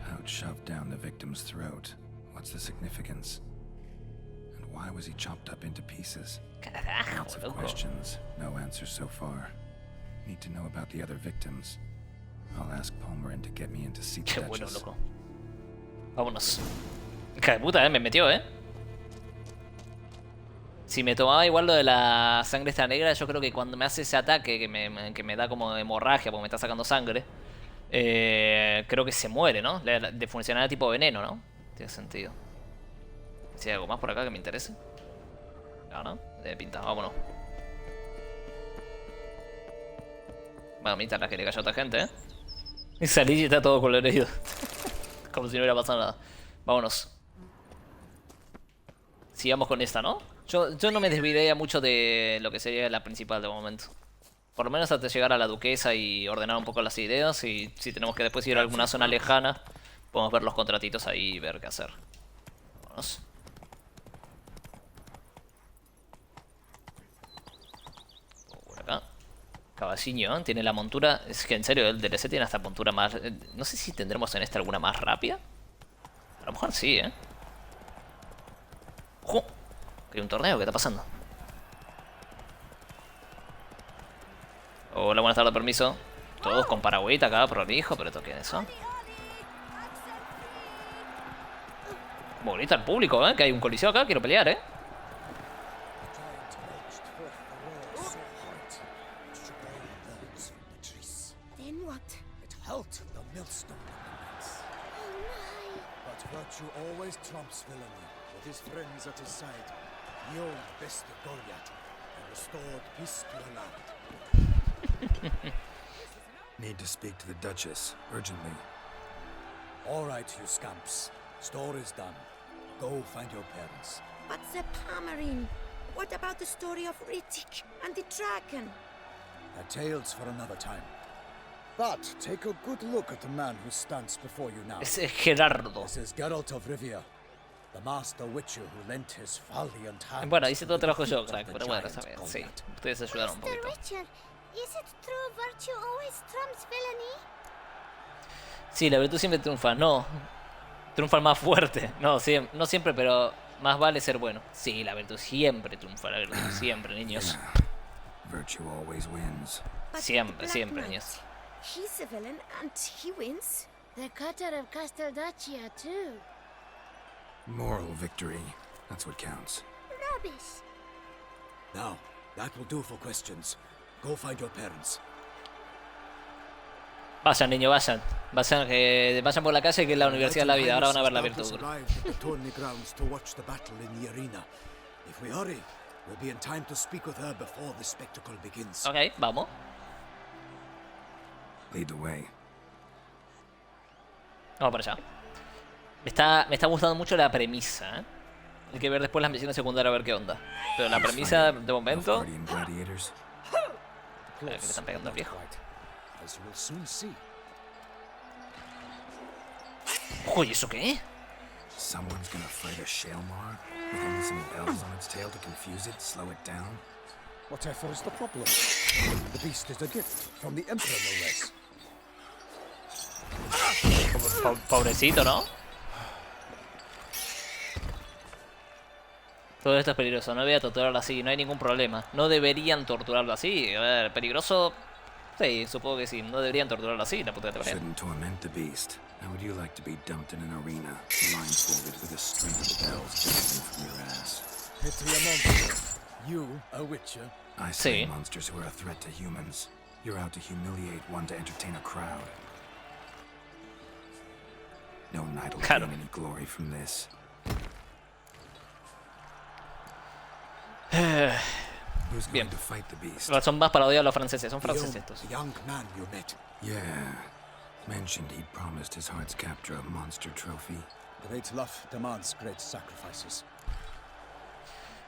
pouch shoved down the victim's throat. What's the significance? And why was he chopped up into pieces? Carajo, Lots of loco. questions, no answers so far. Need to know about the other victims. I'll ask Palmerin to get me in to see the Qué bueno, Duchess. loco. Vámonos. Hija de puta, me metió, Si me tomaba igual lo de la sangre esta negra, yo creo que cuando me hace ese ataque que me da como hemorragia porque me está sacando sangre, creo que se muere, ¿no? De funcionar tipo veneno, ¿no? Tiene sentido. Si hay algo más por acá que me interese. No, de pinta, vámonos. Mamita, la que le cayó a otra gente, Y salí y está todo colorido. Como si no hubiera pasado nada. Vámonos. Sigamos con esta, ¿no? Yo no me desviaría mucho de lo que sería la principal de momento. Por lo menos hasta llegar a la duquesa y ordenar un poco las ideas. Y si tenemos que después ir a alguna zona lejana, podemos ver los contratitos ahí y ver qué hacer. Vámonos. Por acá. Caballiño, ¿eh? Tiene la montura. Es que en serio, el DLC tiene hasta montura más. No sé si tendremos en esta alguna más rápida. A lo mejor sí, ¡Ojo! ¿Hay un torneo? ¿Qué está pasando? Hola, buenas tardes, permiso. Todos con paragüita acá, prolijo, pero ¿esto qué es eso? Bonita el público, Que hay un coliseo acá, quiero pelear, Then what? It helped the millstone movements. But virtue always trumps villainy. With his friends at his side, he owned best of Goliath and restored peace to the land. Need to speak to the Duchess, urgently. All right, you scamps. Story's done. Go find your parents. But the Palmerin. What about the story of Rittik and the dragon? They're tales for another time. But take a good look at the man who stands before you now. Ese es Gerardo. This is Geralt of Rivia, The master witcher who lent his valiant hand. Bueno, hice todo el trabajo yo, crack, pero bueno, está bien, sí. Ustedes ayudaron un poquito. Richard, is it true virtue always trumps villainy? Sí, la virtud siempre triunfa. No, triunfa el más fuerte. No, no siempre, pero más vale ser bueno. Sí, la virtud siempre triunfa, la virtud siempre, niños. Virtue always wins. Siempre, siempre, niños. He's a villain and he wins. The cutter of Casteldaccia, too. Moral victory. That's what counts. Rubbish. Now, that will do for questions. Go find your parents. Vayan, niño, vayan. Vayan por la calle, que es la universidad de la vida. Ahora van a ver la virtud. Ok, vamos. Lead the way. Vamos para allá. Me está gustando mucho la premisa, ¿eh? Hay que ver después las misiones secundarias a ver qué onda. Pero la premisa, de momento... Que le están pegando al viejo. Uy, ¿eso qué? Someone's gonna fight a Shalmar with only some bells on its tail to confuse it, slow it down. Whatever is the problem? The beast is a gift from the Emperor, no less. Pobrecito, ¿no? Todo esto es peligroso, no voy a torturarlo así, no hay ningún problema. No deberían torturarlo así. A ver, peligroso... Sí, supongo que sí. No deberían torturarlo así, la puta que te parió. Shouldn't torment the beast. How would you like to be dumped in an arena, blindfolded with a string of bells dangling from your ass? Pity a monster. You, a witcher. I say monsters who are a threat to humans. You're out to humiliate one to entertain a crowd. No knight will gain any glory from this. Bien. Son más para odiar a los franceses. Son franceses estos. Yeah. Mentioned he'd promised his heart's capture a monster trophy. Great love demands great sacrifices.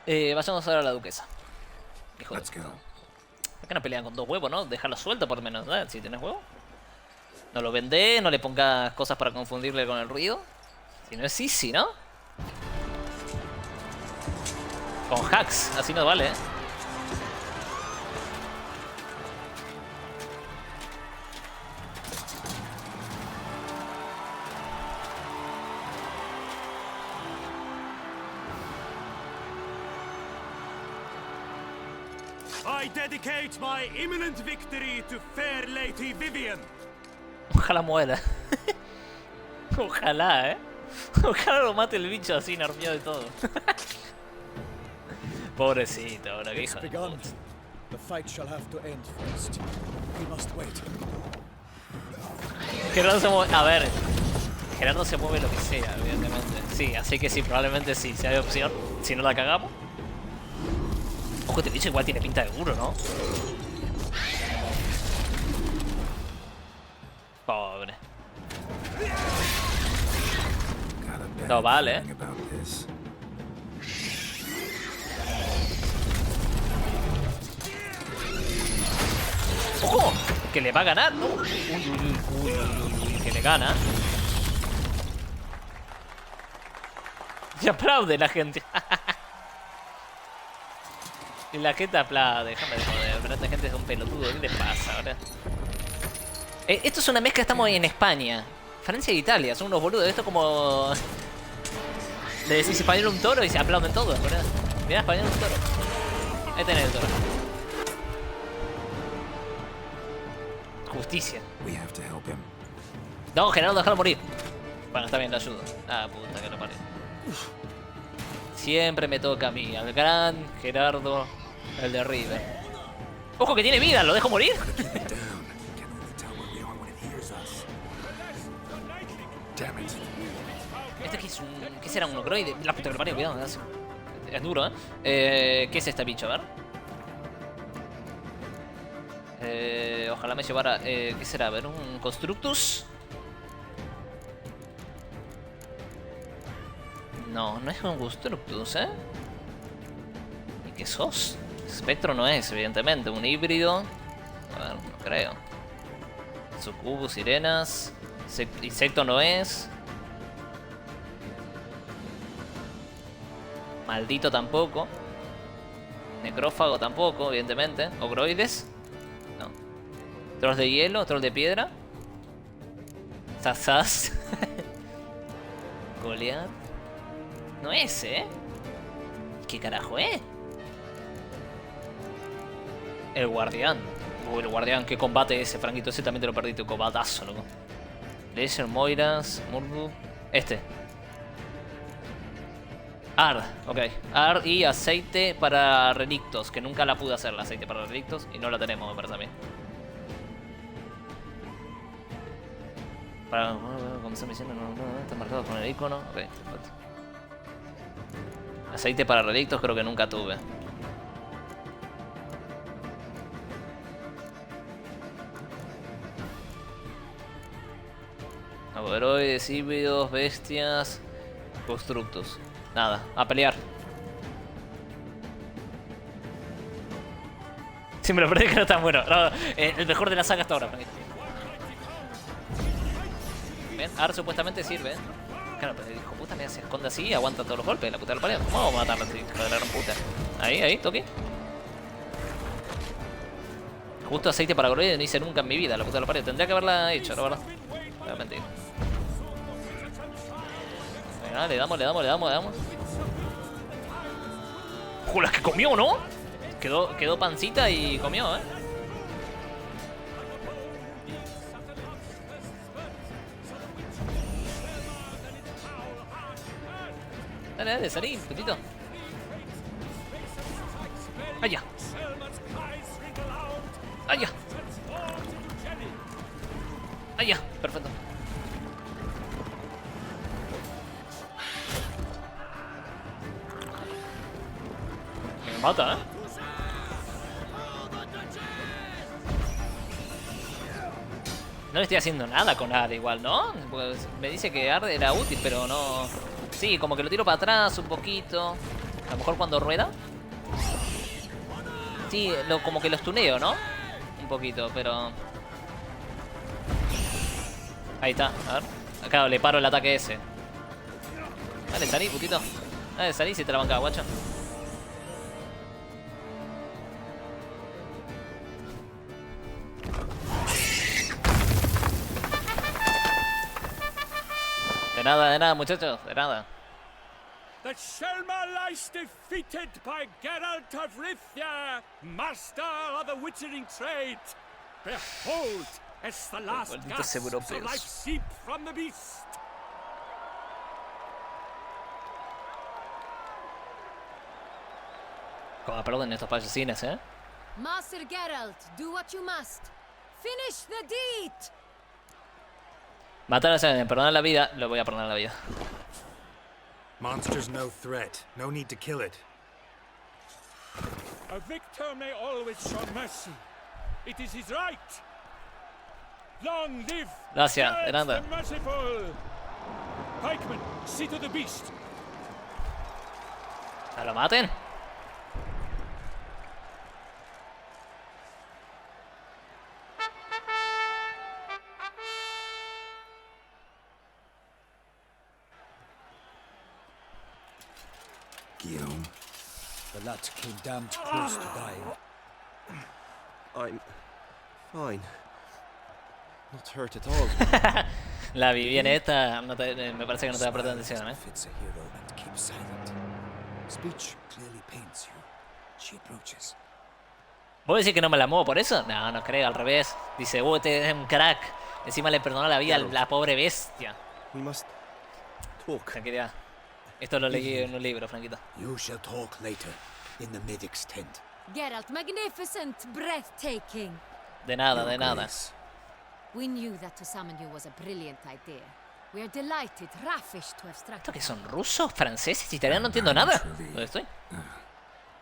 Vayamos ahora a la duquesa. Hijo Let's de... go. ¿Por qué no pelean con dos huevos, no? Déjalo suelto por lo menos, ¿eh? Si tienes huevo. No lo vendé, no le pongas cosas para confundirle con el ruido. Si no es easy, ¿no? Con hacks, así no vale, ¿eh? I dedicate my imminent victory to fair Lady Vivian. Ojalá muera. Ojalá, Ojalá lo mate el bicho así, nerfeado y todo. Pobrecito, ahora que hijo de puta. The fight shall have to end first. We must wait. Gerardo se mueve. A ver. Gerardo se mueve lo que sea, evidentemente. Sí, así que sí, probablemente sí. Si hay opción. Si no la cagamos. Ojo, este bicho igual tiene pinta de duro, ¿no? Pobre. No vale, ¡Ojo! Que le va a ganar, ¿no? Uy, que le gana. Y aplaude la gente. Y la gente aplaude, déjame de joder, pero esta gente es un pelotudo, ¿qué les pasa ahora? Esto es una mezcla, estamos en España. Francia e Italia, son unos boludos, esto como... Le decís español a un toro y se aplauden todos, ¿verdad? Mirá, español a un toro. Ahí tenés el toro. Justicia. No, Gerardo, déjalo morir. Bueno, está bien, le ayudo. Ah, puta que lo parió. Siempre me toca a mí, al gran Gerardo, el de River. ¡Ojo que tiene vida! ¿Lo dejo morir? ¿Este qué es un... ¿Qué será? ¿Un ocroide? La puta que lo parió, cuidado. Es duro, ¿eh? ¿Qué es este bicho? A ver. Ojalá me llevara... ¿Qué será? A ver, un Constructus. No, no es un Constructus, ¿eh? ¿Y qué sos? Espectro no es, evidentemente. Un híbrido. A ver, no creo. Sucubus, sirenas. Insecto no es. Maldito tampoco. Necrófago tampoco, evidentemente. Ogroides. No. Trolls de hielo, troll de piedra. Sasas. Goliath. No es, ¿eh? ¿Qué carajo es? El guardián. Uy, el guardián, qué combate ese, Franquito. Ese también te lo perdiste, un combatazo, loco. Laser, Moiras, Murdu. Este. Ard, ok. Ard y aceite para relictos, que nunca la pude hacer, el aceite para relictos, y no la tenemos, me parece a mí. Para comenzar misión, no, está marcado con el icono. Ok, perfecto. Aceite para relictos creo que nunca tuve. Agueroides, híbridos, bestias, constructos. Nada, a pelear. Sí, me lo perdí que no es tan bueno. No, el mejor de la saga hasta ahora, Frank. Bien, Ar supuestamente sirve. Claro, pero el hijo puta me se esconde así y aguanta todos los golpes. La puta de la pared. ¿Cómo vamos a matarlo, hijo de la gran puta? Ahí, toque. Justo aceite para agueroides no hice nunca en mi vida, la puta de la pared. Tendría que haberla hecho, la verdad. Voy a mentir. Venga, le damos. ¡Joder, que comió, ¿no? Quedó pancita y comió, ¿eh? Dale, salí, putito. ¡Allá! ¡Allá! ¡Allá! Perfecto. Me mata, ¿eh? No le estoy haciendo nada con Ar igual, ¿no? Pues me dice que Ar era útil, pero no... Sí, como que lo tiro para atrás un poquito. A lo mejor cuando rueda. Sí, como que lo stuneo, ¿no? Un poquito, pero... Ahí está, a ver. Acá le paro el ataque ese. Dale, salí, putito. Dale, salí si te la bancaba, guacho. De nada, muchachos, de nada. The Selma lies defeated by Geralt of Rithia, master of the witchering trade. Behold, as the last gasp of life seep from the beast. Perdón, estos payasines, ¿eh? Master Geralt, do what you must. Finish the deed. Matar a Sangre, perdonar la vida, lo voy a perdonar la vida. Monster's no threat. No need to kill it. A victor may always show mercy. It is his right. Long live Gracias, de nada. the merciful. Pikeman, see to the beast. ¿A lo maten? Guillaume. The lad came damned close to dying. I'm fine. Not hurt at all. La vi bien esta, no me parece que no te va a prestar atención, ¿eh? Fits a hero and keep silent. Speech clearly pains you. She approaches. ¿Vos decís que no me la muevo por eso? No, no creo, al revés. Dice, este es un crack. Encima le perdonó la vida a la pobre bestia. We must talk. Tranquilidad. Esto lo leí en un libro, Franquito. You shall talk later, in the medic's tent. Geralt, magnificent, breathtaking. De nada, de nada. We knew that to summon you was a brilliant idea. We are delighted, ravished to have struck. ¿Esto qué son? ¿Rusos? ¿Franceses? ¿Italianos? No entiendo nada. ¿Dónde estoy?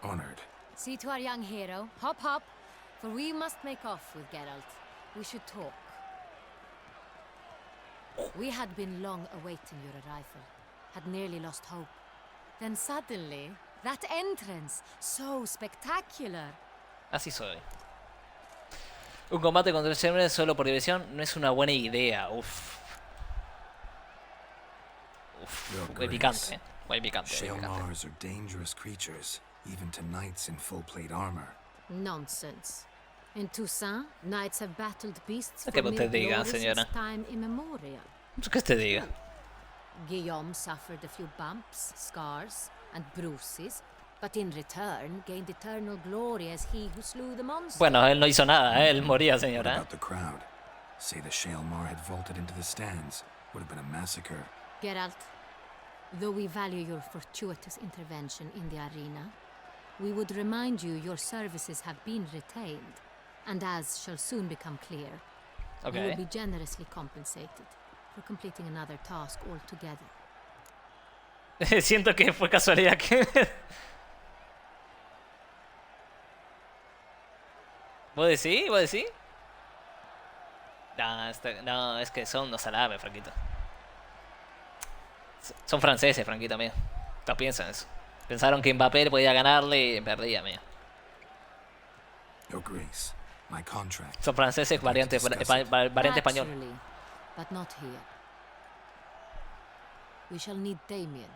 Honored. See to our young hero. Hop, hop. For we must make off with Geralt. We should talk. We had been long awaiting your arrival. Had nearly lost hope. Then suddenly, that entrance, so spectacular. Así soy. Un combate contra el sangre solo por diversión no es una buena idea. Uf. Uf, qué picante. Muy picante, muy Shale picante. Mars are dangerous creatures, even to knights in full plate armor. Nonsense. In Toussaint, knights have battled beasts ¿Qué for te mere diga, glory since señora? time immemorial. ¿Qué te diga? Guillaume suffered a few bumps, scars, and bruises, but in return gained eternal glory as he who slew the monster. Bueno, él no hizo nada, él moría, What señora. about the crowd? Say the Shale Mar had vaulted into the stands. Would have been a massacre. Geralt, though we value your fortuitous intervention in the arena, we would remind you your services have been retained, and as shall soon become clear, you will be generously compensated for completing another task altogether. Siento que fue casualidad que... ¿Vos decís? ¿Vos decís? No, no, es que son unos salame, Franquito. Son franceses, Franquito, mío. No piensan eso. Pensaron que Mbappé podía ganarle y perdía, mío. Your Grace, my contract. Son franceses variante español. Naturally, but not here. We shall need Damien.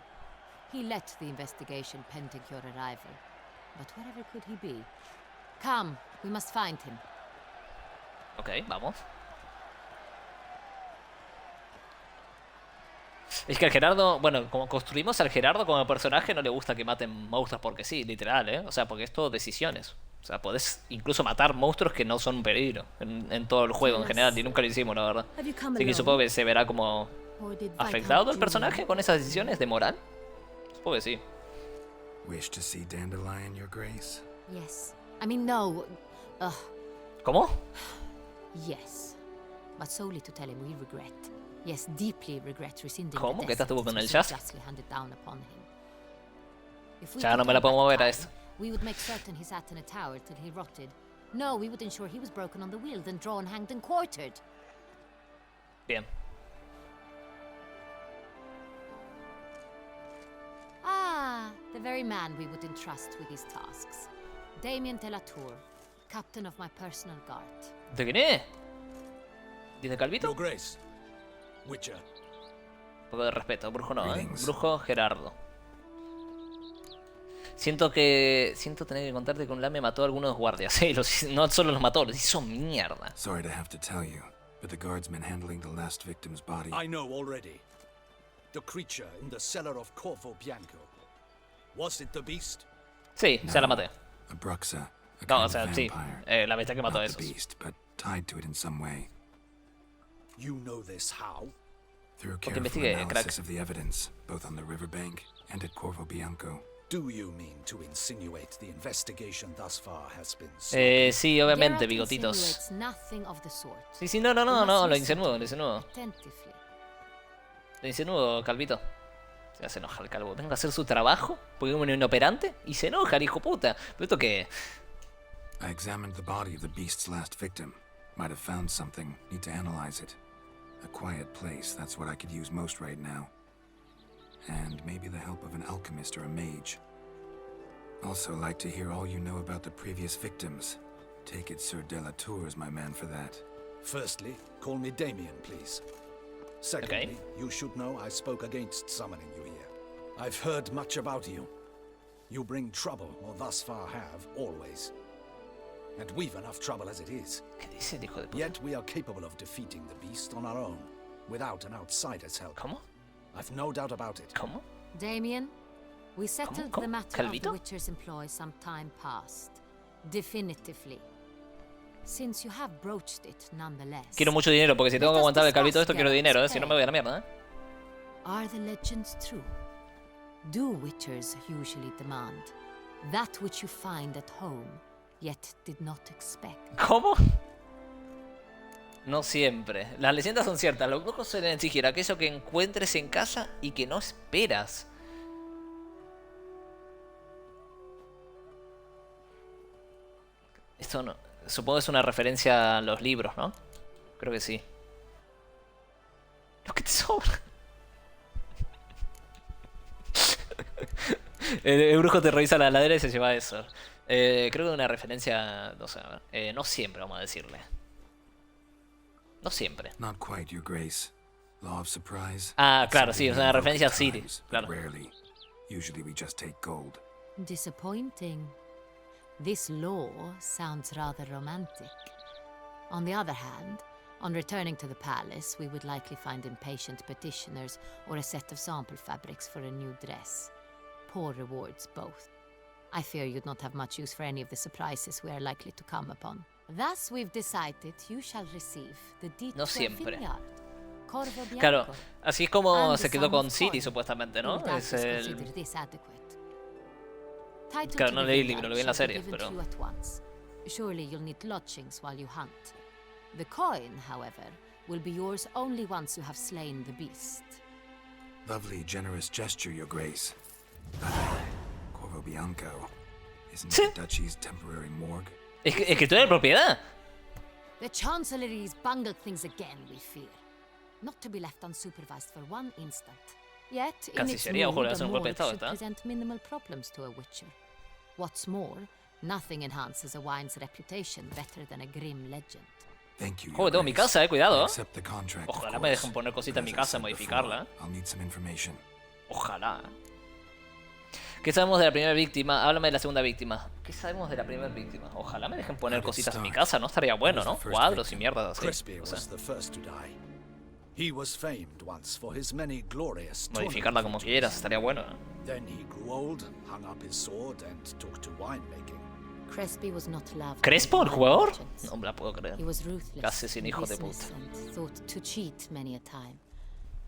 He led the investigation pending your arrival. But wherever could he be? Come, we must find him. Ok, vamos. Es que al Gerardo, bueno, como construimos al Gerardo como personaje, no le gusta que maten monstruos porque sí, literal, ¿eh? O sea, porque es todo decisiones. O sea, podés incluso matar monstruos que no son un peligro en todo el juego en general, y nunca lo hicimos, la verdad. Así que supongo que se verá como afectado el personaje con esas decisiones de moral. Supongo que sí. Wish to see Dandelion, Your Grace? Yes. I mean, no. ¿Cómo? Yes. But solely to tell him we regret. Yes, deeply regret rescinding ¿Cómo? the ¿Qué estás tuvo con el jazz? justly handed down upon him. If we Ya could no me la turn puedo back mover a time, esto. we would make certain he sat in a tower till he rotted. No, we would ensure he was broken on the wheel, then drawn, hanged, and quartered. Bien. Ah, the very man we would entrust with these tasks. Damien de la Tour, captain of my personal guard. ¿De quién es? ¿Dice Calvito? Your Grace. Witcher. Un poco de respeto, brujo no, ¿eh? Brujo Gerardo. Siento tener que contarte que un lame mató a algunos guardias. Sí, no solo los mató, los hizo mierda. Sorry to have to tell you, but the guardsman handling the last victim's body. I know already. The creature in the cellar of Corvo Bianco. Was it the beast? Sí, No, se la maté. A Bruxa, a No, kind o sea, of sí. vampire. La bestia que mató a Not the esos. beast, but tied to it in some way. You know this how? Through Porque careful investigué, analysis crack. of the evidence, both on the riverbank and at Corvo Bianco. Do you mean to insinuate the investigation thus far has been Sí, obviamente, Geralt bigotitos. insinuates nothing of the sort. Sí, no, We must lo listen insinúo, to lo insinúo. attentively. Lo insinúo, Calvito. Se hace enojar el calvo. Venga a hacer su trabajo, porque es un inoperante, y se enoja el hijo puta. ¿Pero esto qué? I examined the body of the beast's last victim. Might have found something. Need to analyze it. A quiet place, that's what I could use most right now. And maybe the help of an alchemist or a mage. Also like to hear all you know about the previous victims. Take it Sir de la Tour is my man for that. Firstly, call me Damien, please. Secondly, you should know I spoke against summoning you here. I've heard much about you. You bring trouble, or thus far have, always. And we've enough trouble as it is. ¿Qué dice el hijo de puta? Yet we are capable of defeating the beast on our own, without an outsider's help. ¿Cómo? I've no doubt about it. ¿Cómo? Damien, we settled ¿Cómo? the matter ¿Calvito? of the Witcher's employ some time past. Definitively. Since you have broached it nonetheless. Quiero mucho dinero, porque si tengo que Let us aguantar el calvito de discuss esto, quiero Geralt's dinero, si no me pay. voy a la mierda, Are the legends true? Do Witchers usually demand that which you find at home, yet did not expect? ¿Cómo? No siempre. Las leyendas son ciertas. Los brujos suelen exigir aquello que encuentres en casa y que no esperas. Esto no... Supongo que es una referencia a los libros, ¿no? Creo que sí. Lo que te sobra. El brujo te revisa la ladera y se lleva eso. Creo que es una referencia... No sé, a ver. No siempre, vamos a decirle. No siempre. Not quite, Your Grace. Law of surprise. Ah, claro, sí, es Something una we referencia a invoke at Siri. times, but Claro. rarely. Usually we just take gold. Disappointing. This law sounds rather romantic. On the other hand, on returning to the palace, we would likely find impatient petitioners or a set of sample fabrics for a new dress. Poor rewards both. I fear you'd not have much use for any of the surprises we are likely to come upon. Thus we've decided you shall receive the deed No to a siempre. vineyard, Corvo Bianco, Claro, así es como and se the quedó sum con of Ciri coin. supuestamente, You ¿no? would Es doubtless el... consider this adequate. Title Claro, to no the leí el vineyard libro, lo vi en la shall be serie, given pero... to you at once. Surely you'll need lodgings while you hunt. The coin, however, will be yours only once you have slain the beast. Lovely, generous gesture, Your Grace. Corvo Bianco. Isn't Sí. it the Duchy's temporary morgue? Es que tú eres propiedad. The Chancellery's bungled things again, we fear. Not to be left unsupervised for one instant. Yet, in its Cancillería, ojo, le mood, hacen a un golpe de morgue estado, should ¿está? present minimal problems to a witcher. What's more, nothing enhances a wine's reputation better than a grim legend. Thank you, Joder, Your tengo mi Grace. casa, cuidado. I accept the contract, of Ojalá me course. dejen poner cositas en mi But as casa, I said modificarla. before, I'll need some information. Ojalá. ¿Qué sabemos de la primera víctima? Háblame de la segunda víctima. ¿Qué sabemos de la primera víctima? Ojalá me dejen poner cositas en mi casa, ¿no? Estaría bueno, ¿no? Cuadros y mierdas así. Crespi O sea, was the first to die. He was famed once for his many glorious modificarla como quieras, estaría bueno, ¿no? Then he grew old, hung up his sword, and took to winemaking. Crespi was not loved. ¿Crespo, el by jugador? merchants. No me la puedo creer. He was ruthless Casi sin in hijo de business puta. and thought to cheat many a time.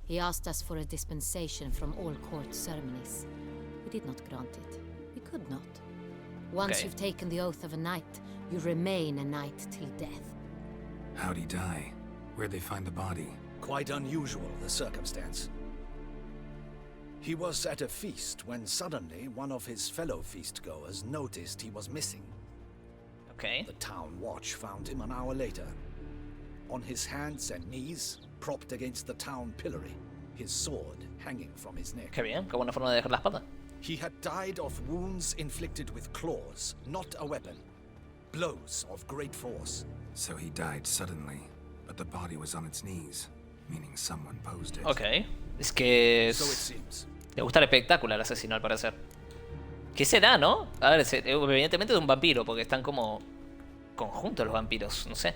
He asked us for a dispensation from all court ceremonies. We did not grant it. We could not. Once Okay. you've taken the oath of a knight, you remain a knight till death. How'd he die? Where'd they find the body? Quite unusual, the circumstance. He was at a feast when suddenly one of his fellow feastgoers noticed he was missing. Ok. The town watch found him an hour later. On his hands and knees, propped against the town pillory, his sword hanging from his neck. Qué bien, qué buena forma de dejar la espada. He had died of wounds inflicted with claws, not a weapon. Blows of great force. So he died suddenly, but the body was on its knees, meaning someone posed it. Ok. Es que... So it seems. Le gusta el espectáculo al asesino, al parecer. ¿Qué será, no? A ver, evidentemente de un vampiro, porque están como... conjuntos los vampiros, no sé.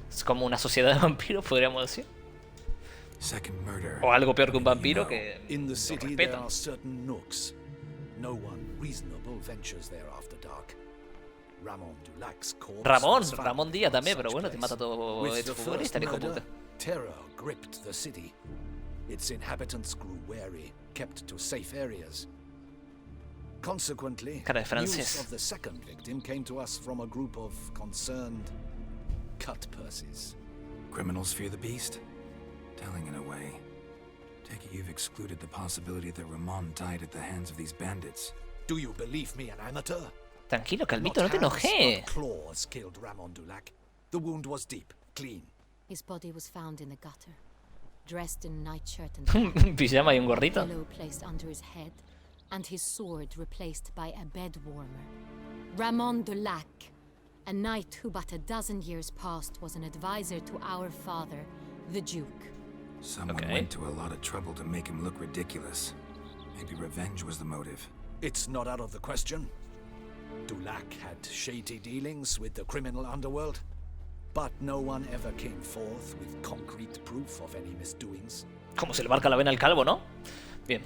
Es como una sociedad de vampiros, podríamos decir. Second murder. O algo peor que un vampiro que In the lo city there respetan. are certain nooks. No one reasonable ventures there after dark. Ramon Dulac's corpse Ramón, was found Ramón Díaz on también, such pero bueno, te place. mata todo With este the futbolista, el hijo de murder, puta. terror gripped the city. Its inhabitants grew wary, kept to safe areas. Consequently, Cara de news francés. of the second victim came to us from a group of concerned cut purses. Criminals fear the beast? Telling in a way. Take it you've excluded the possibility that Ramon died at the hands of these bandits. Do you believe me an amateur? Tranquilo, Calvito, no Not te hands, enojes. not claws killed Ramon Dulac. The wound was deep, clean. His body was found in the gutter, dressed in nightshirt and Un pijama y un gorrito. pillow placed under his head, and his sword replaced by a bed warmer. Ramon Dulac, a knight who but a dozen years past was an advisor to our father, the Duke. Someone Okay. went to a lot of trouble to make him look ridiculous. Maybe revenge was the motive. It's not out of the question. Dulac had shady dealings with the criminal underworld, but no one ever came forth with concrete proof of any misdoings. Como se le marca la vena al calvo, ¿no? Bien.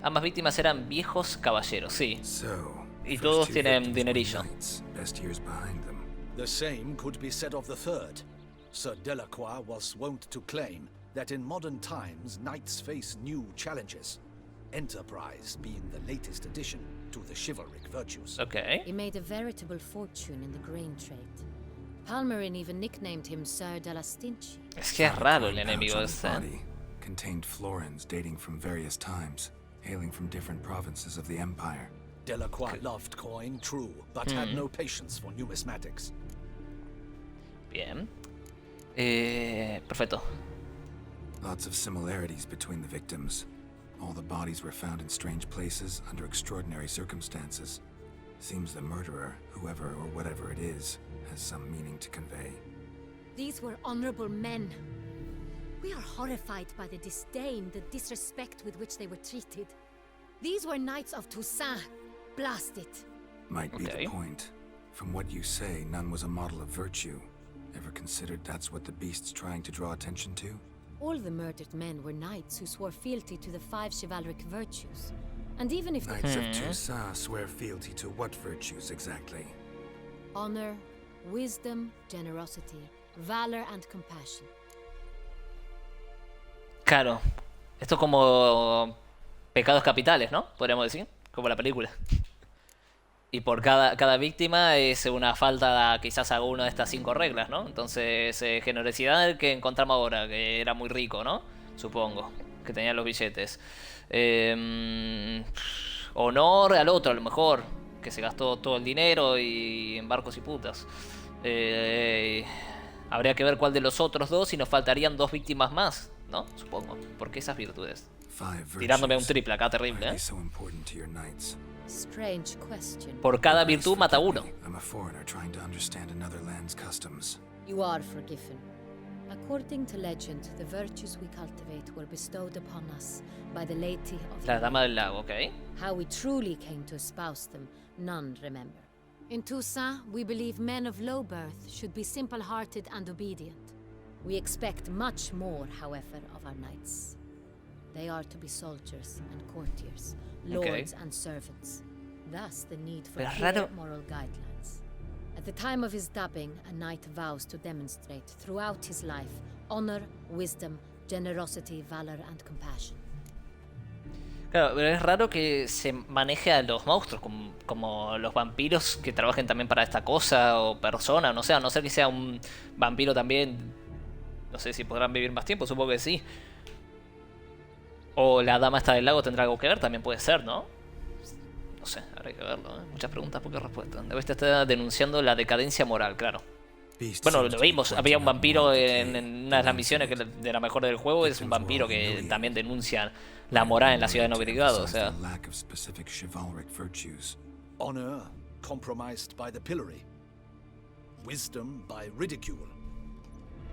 Ambas víctimas eran viejos caballeros, sí. So, Y first todos two tienen victims were dinerillo. knights, best years behind them. The same could be said of the third. Sir Delacroix was wont to claim that in modern times knights face new challenges, enterprise being the latest addition to the chivalric virtues. Ok. He made a veritable fortune in the grain trade. Palmerin even nicknamed him Sir de la Stinchi. Es que es raro el Pouch enemigo on his este. body contained florins dating from various times, hailing from different provinces of the Empire. Delacroix loved coin, true, but had no patience for numismatics. Bien. Perfecto. Lots of similarities between the victims. All the bodies were found in strange places under extraordinary circumstances. Seems the murderer, whoever or whatever it is, has some meaning to convey. These were honorable men. We are horrified by the disdain, the disrespect with which they were treated. These were knights of Toussaint. Blast it. Might be the point. From what you say, none was a model of virtue. Ever considered that's what the beast's trying to draw attention to? All the murdered men were knights who swore fealty to the 5 chivalric virtues. And even if Knights of Toussaint swear fealty to what virtues exactly? Honor, wisdom, generosity, valor and compassion. Claro. Esto es como pecados capitales, ¿no? Podríamos decir. Como la película. Y por cada víctima es una falta quizás a alguna de estas 5 reglas, ¿no? Entonces, generosidad el que encontramos ahora, que era muy rico, ¿no? Supongo, que tenía los billetes. Honor al otro, a lo mejor, que se gastó todo el dinero y en barcos y putas. Habría que ver cuál de los otros 2 y nos faltarían 2 víctimas más, ¿no? Supongo. ¿Por qué esas virtudes? Tirándome un triple acá, terrible, ¿eh? Strange question. Por cada virtud mata uno. You are forgiven. According to legend, the virtues we cultivate were bestowed upon us by the laity of La dama del lago, ¿ok? How we truly came to espouse them, none remember. In Toussaint, we believe men of low birth should be simple-hearted and obedient. We expect much more, however, of our knights. They are to be soldiers and courtiers, lords and servants. Thus, the need for clear moral guidelines. At the time of his dubbing, a knight vows to demonstrate throughout his life honor, wisdom, generosity, valor and compassion. Claro, pero es raro que se maneje a los monstruos como los vampiros que trabajen también para esta cosa o persona, no sé, a no ser que sea un vampiro también. No sé si podrán vivir más tiempo, supongo que sí. O la dama esta del lago tendrá algo que ver, también puede ser, ¿no? No sé, habrá que verlo, ¿eh? Muchas preguntas, pocas respuestas. Debe estar denunciando la decadencia moral, claro. Bueno, lo vimos, había un vampiro en una de las misiones que de la mejor del juego, es un vampiro que también denuncia la moral en la ciudad de Novigrado, o sea. Honor compromised by the pillory. Wisdom by ridicule.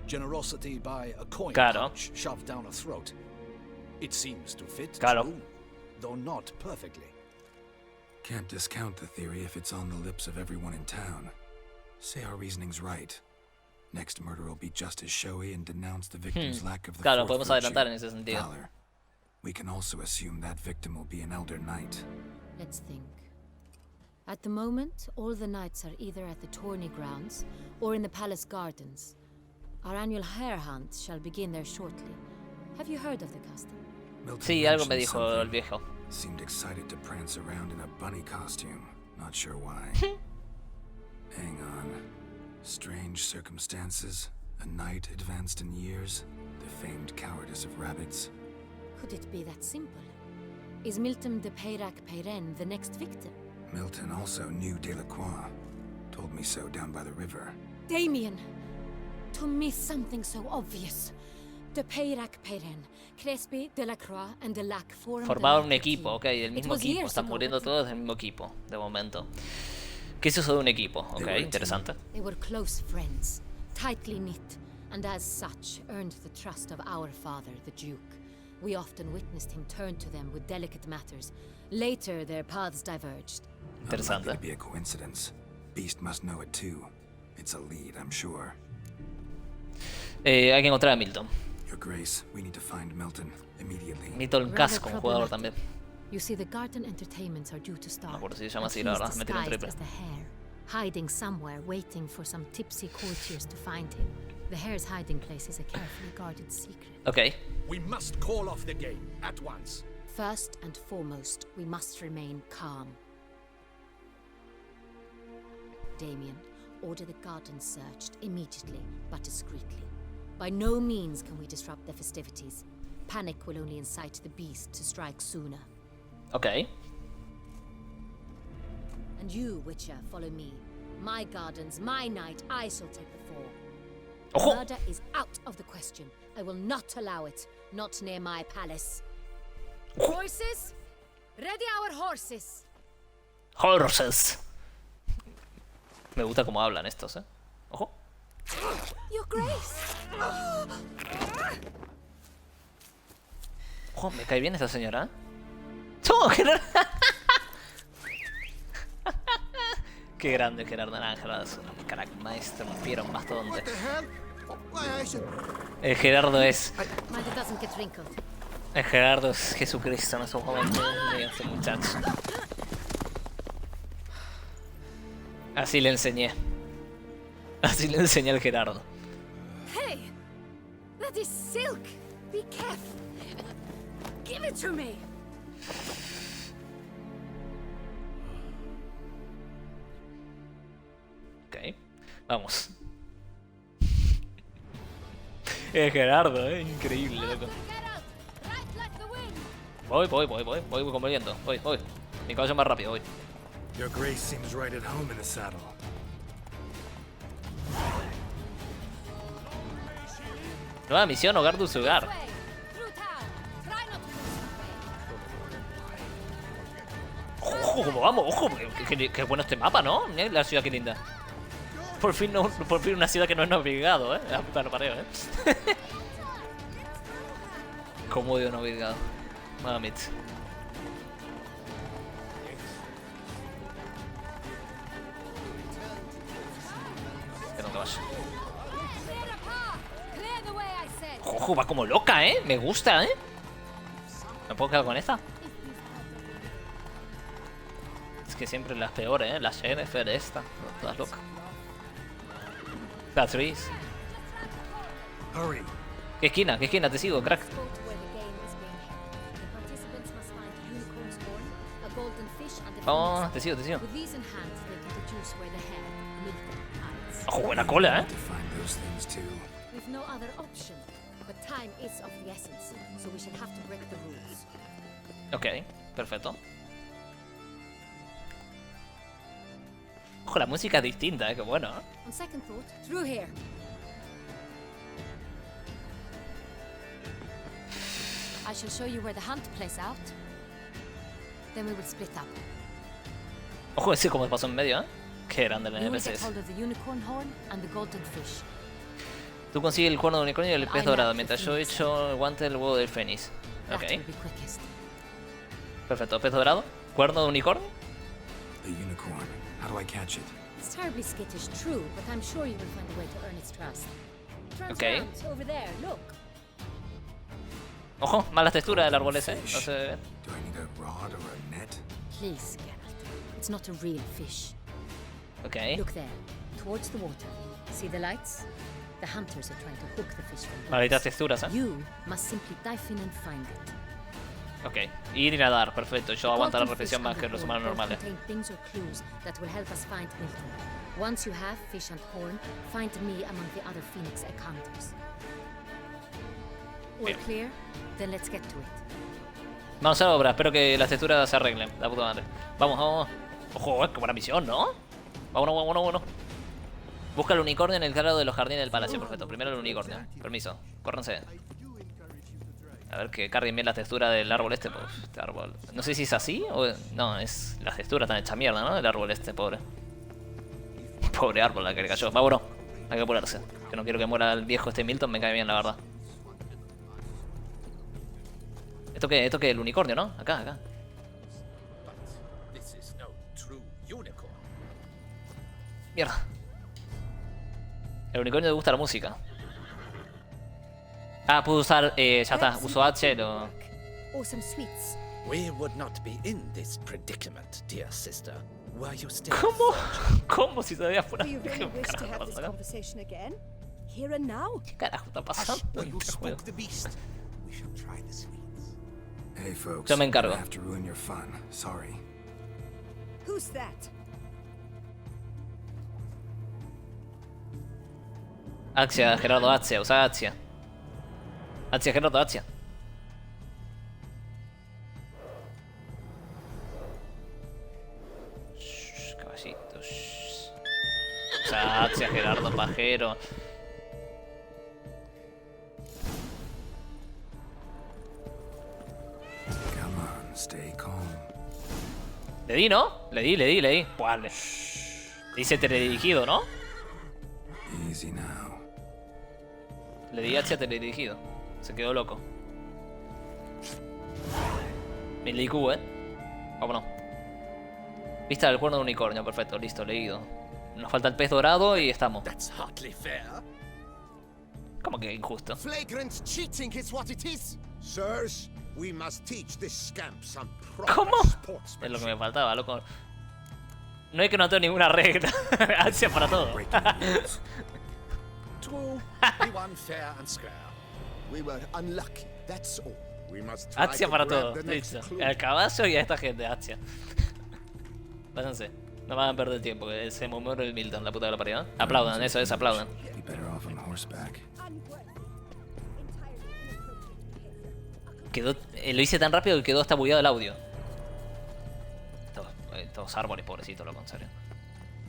Generosity by a coin pouch shoved down a throat. It seems to fit, too, though not perfectly. Can't discount the theory if it's on the lips of everyone in town. Say our reasoning's right. Next murder will be just as showy and denounce the victim's lack of the fourth virtue, valor. We can also assume that victim will be an elder knight. Let's think. At the moment, all the knights are either at the tourney grounds or in the palace gardens. Our annual hare hunt shall begin there shortly. Have you heard of the custom? Sí, algo me dijo el viejo. Seemed excited to prance around in a bunny costume. Not sure why. Hang on. Strange circumstances. A knight advanced in years. The famed cowardice of rabbits. Could it be that simple? Is Milton de Peyrac-Peyren the next victim? Milton also knew Delacroix. Told me so down by the river. Damien! To miss something so obvious. De Peyrac-Peyren, Crespi, Delacroix and Delac formaban un equipo, ok, del mismo equipo. Están muriendo todos del mismo equipo, de momento. ¿Qué es eso de un equipo? Ok, interesante. They were close friends, tightly knit, and as such earned the trust of our father, the Duke. We often witnessed him turn to them with delicate matters. Later, their paths diverged. Interesante. Not likely to be a coincidence. Beast must know it too. It's a lead, I'm sure. Hay que encontrar a Milton. Your Grace, we need to find Milton immediately. Milton Cass como jugador también. You see, the garden entertainments are due to start. No, por si se llama así, la verdad, me tiré un triple. The hare, hiding somewhere, waiting for some tipsy courtiers to find him. The hare's hiding place is a carefully guarded secret. Okay. We must call off the game at once. First and foremost, we must remain calm. Damien, order the garden searched immediately, but discreetly. By no means can we disrupt the festivities. Panic will only incite the beast to strike sooner. Okay. And you, Witcher, follow me. My gardens, my night, I shall take the fall. Ojo. Murder is out of the question. I will not allow it. Not near my palace. Horses? Ready our horses. Horses. Me gusta cómo hablan estos, ¿eh? Ojo. Your Grace. Ojo, me cae bien esta señora. ¡Toma, Gerardo! Qué grande Gerardo. Nada, Gerardo es un crack maestro, un fiero, un mastodonte. El Gerardo es... El Gerardo es Jesucristo en estos momentos. Mira este muchacho. Así le enseñé. Así le enseñé al Gerardo. Hey, that is silk. Be careful. Give it to me. Ok, vamos. Gerardo, increíble, loco. Voy como viento. Voy. Mi caballo más rápido, voy. Your grace seems right at home in the saddle. Nueva misión, hogar de su hogar. Ojo, como vamos, ojo, qué bueno este mapa, ¿no? Mirá la ciudad, qué linda. Por fin una ciudad que no es navegado, La puta lo pareo, Cómo odio navegado. Mamit. Era un caballo. Ojo, va como loca, Me gusta, ¿Me puedo quedar con esta? Es que siempre las peores, La Jennifer, esta. Todas locas. Patrice. Hurry. ¿Qué esquina? Te sigo, crack. Oh, te sigo. Ojo, buena cola, Ok, perfecto. Ojo, la música es distinta, qué bueno. On second thought, through here. I shall show you where the hunt plays out. Then we will split up. Ojo, ese como pasó en medio, Qué grande el You will get NPCs. hold of the unicorn horn and the golden fish. Tú consigues el cuerno de unicornio y el pez I dorado, like mientras the yo phoenix. echo el guante del huevo del fénix. That Ok, will be quickest. perfecto. Pez dorado, cuerno de unicornio. The unicorn. How do I catch it? It's terribly skittish, true, but I'm sure you will find a way to earn its trust. Okay. Transparent, over there, look. Ojo, mala textura del árbol ese. No se ve. Do I need a rod or a net? Please, Geralt. It's not a real fish. Ok. Look there, towards the water. See the lights? The hunters are trying to hook the fish from the Malditas boats. texturas, You must simply dive in and find it. Ok. Ir y nadar, perfecto. Yo aguanto la Golden repetición fish más and que the los horn humanos both normales. contain things or clues that will help us find Milton. Once you have fish and horn, find me among the other Phoenix encounters. All Bien. clear? Then let's get to it. Vamos a la obra, espero que las texturas se arreglen. La puta madre. Vamos. Ojo, qué buena misión, ¿no? Vámonos. Busca el unicornio en el claro de los jardines del palacio, perfecto. Primero el unicornio. Permiso, córrense. A ver que carguen bien la textura del árbol este. Pues, este árbol. No sé si es así o... No, es... La textura está hecha mierda, ¿no? Del árbol este, pobre. Pobre árbol la que le cayó. Vámonos. Hay que apurarse. Que no quiero que muera el viejo este Milton, me cae bien, la verdad. ¿Esto qué? ¿Esto qué? El unicornio, ¿no? Acá. This is no true unicorn. Mierda. El unicornio le gusta la música. Ah, puedo usar... ya está. Uso H, lo... Or some sweets. We would not be in this predicament, dear sister, were you still ¿Cómo? ¿Cómo si todavía fuera? Do you really ¿Qué wish to carajo have this pasa acá? conversation again? Here and now? ¿Qué carajo está pasando? When you Este juego. spoke the beast, we shall try the sweets. Hey, folks. Yo me encargo. I have to ruin your fun. Sorry. Who's that? Axia, Gerardo, Axia. Usa Axia. Axia, Gerardo, Axia. Shh, caballito. Shh. Usa Axia, Gerardo, pajero. Come on, stay calm. Le di, ¿no? Le di. Buah, le hice teledirigido, ¿no? Easy now. Le di Axia teledirigido. Se quedó loco. Mi Liku, Vámonos. Vista del cuerno de unicornio, perfecto, listo, leído. Nos falta el pez dorado y estamos. ¿Cómo que injusto? Flagrant cheating is what it is. Sirs, we must teach this scamp some proper ¿Cómo? sportsmanship. Es lo que me faltaba, loco. No hay que notar ninguna regla. Ansia para todo. True, we won fair and square. We were unlucky, that's all. We must try Ansia to para grab todo. the next Listo. clue. Al caballo y a esta gente, ansia. Váyanse. No me hagan perder tiempo, que se me muere el Milton, la puta de la pared. Aplaudan, eso es, aplaudan. Be better off on horseback. Quedó, lo hice tan rápido que quedó hasta bugueado el audio. Estos árboles, pobrecitos, loco, en serio.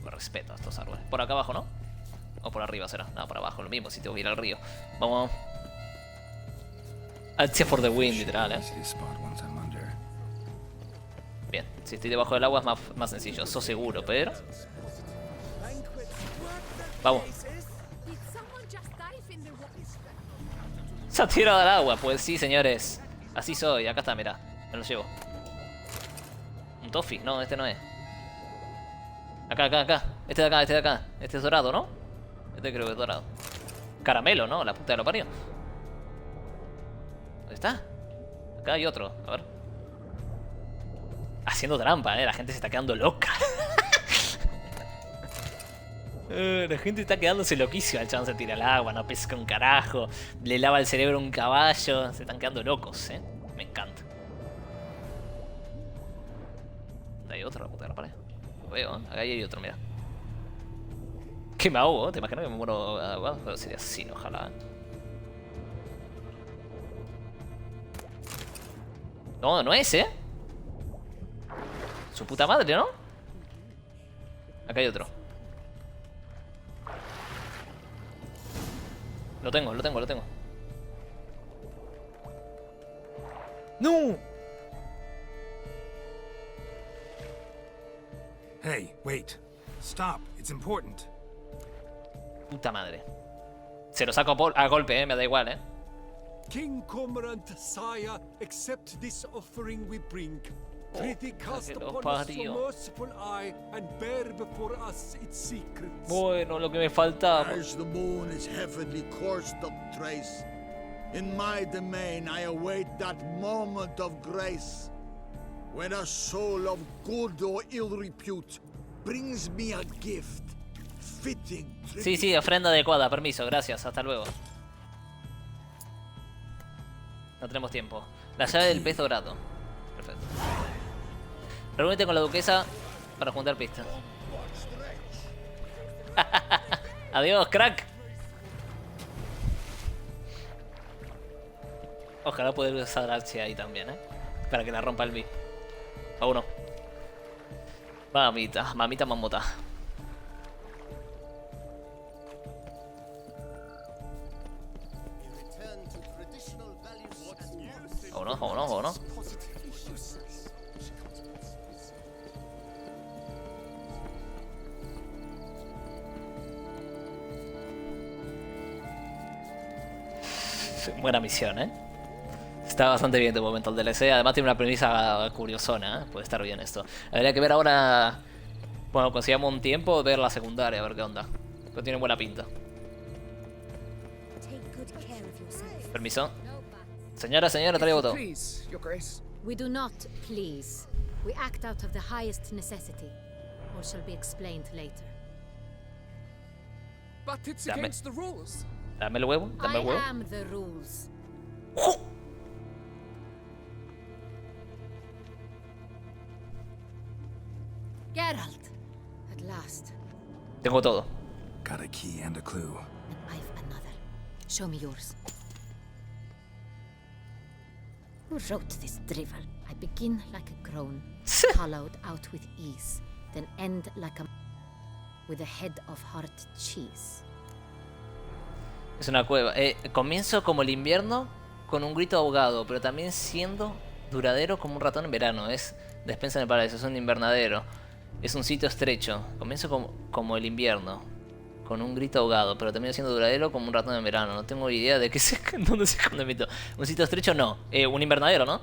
Con respeto a estos árboles. Por acá abajo, ¿no? O por arriba será. No, por abajo, lo mismo, si tengo que ir al río. Vamos. Ansia for the win, literal, Bien, si estoy debajo del agua es más sencillo, eso seguro, pero... Vamos. Se ha tirado al agua, pues sí, señores. Así soy, acá está, mirá. Me lo llevo. Un toffee, no, este no es. Acá, acá, acá. Este de acá, este de acá. Este es dorado, ¿no? Este creo que es dorado. Caramelo, ¿no? La puta de lo parió. ¿Dónde está? Acá hay otro, a ver. Haciendo trampa, la gente se está quedando loca. La gente está quedándose loquísima. El chabón se tira al agua, no pesca un carajo. Le lava el cerebro a un caballo. Se están quedando locos, Me encanta. Hay otro, la puta de la pared. Lo veo, acá hay otro, mira. Que me ahogo, ¿te imaginas que me muero ahogado? Pero sería así, no, ojalá. No, no es, Su puta madre, ¿no? Acá hay otro. Lo tengo. ¡No! Hey, wait. Stop. It's important. Puta madre. Se lo saco a golpe, me da igual, King Cormorant, sire, accept this offering we bring. Prithee cast upon us your merciful eye and bear before us its secrets. Bueno, lo que me faltaba. As the moon is heavenly coursed up trace, in my domain I await that moment of grace, when a soul of good or ill repute brings me a gift fitting. Sí, ofrenda adecuada, permiso, gracias, hasta luego. No tenemos tiempo. La llave del pez dorado. Perfecto. Reúnete con la duquesa para juntar pistas. Adiós, crack. Ojalá poder usar Archie ahí también, para que la rompa el beat. A uno. Mamita mamota. Vámonos. Buena misión, Está bastante bien de momento el DLC. Además tiene una premisa curiosona, Puede estar bien esto. Habría que ver ahora... Bueno, consigamos un tiempo, ver la secundaria, a ver qué onda. Pero tiene buena pinta. Permiso. Señora, traigo todo. Please, Your Grace. We do not please. We act out of the highest necessity, or shall be explained later. But it's against the rules. Dame el huevo, I am the rules. Geralt, at last. Tengo todo. Got a key and a clue. I've another. Show me yours. Who wrote this drivel? I begin like a groan, hollowed out with ease, then end like a with a head of hard cheese. Es una cueva. Comienzo como el invierno con un grito ahogado, pero también siendo duradero como un ratón en verano. Es despensa en el paraíso, es un invernadero. Es un sitio estrecho. Comienzo como el invierno, con un grito ahogado, pero también siendo duradero como un ratón en verano. No tengo idea de dónde se esconde el mito. Un sitio estrecho no. Un invernadero, ¿no?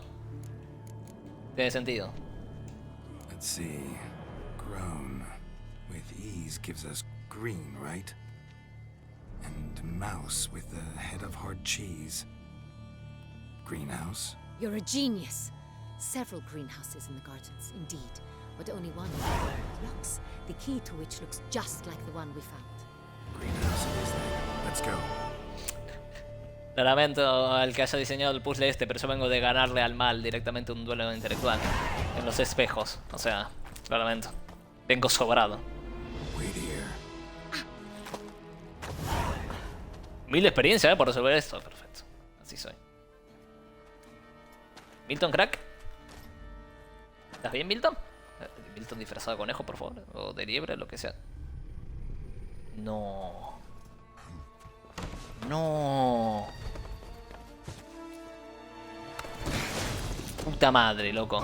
Tiene sentido. Let's see. Grown with ease gives us green, right? And mouse with the head of hard cheese. Greenhouse? You're a genius. Several greenhouses in the gardens, indeed, but only one locks, the key to which looks just like the one we found. Greenhouse it is then. Let's go. Lo lamento al que haya diseñado el puzzle este, pero yo vengo de ganarle al mal directamente un duelo intelectual en los espejos. O sea, lo lamento. Vengo sobrado. 1000 de experiencia, por resolver esto. Perfecto. Así soy. Milton, crack. ¿Estás bien, Milton? Milton disfrazado de conejo, por favor. O de liebre, lo que sea. No. No. Puta madre, loco.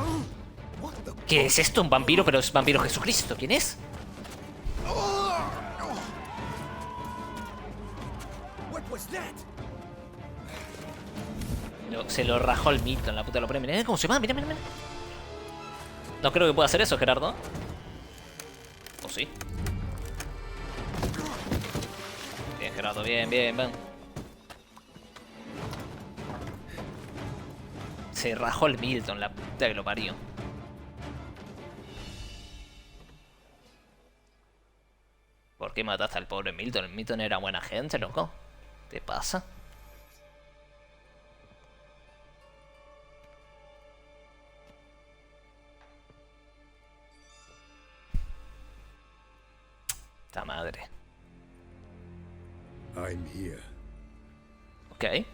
¿Qué es esto? Un vampiro, pero es vampiro Jesucristo. ¿Quién es? Se lo rajó el Milton, la puta lo pone. Mirá cómo se va, mira. No creo que pueda hacer eso, Gerardo. ¿O sí? Bien, Gerardo, bien. Se rajó el Milton, la puta que lo parió. ¿Por qué mataste al pobre Milton? El Milton era buena gente, loco. ¿Qué pasa? Esta madre. I'm here. Ok.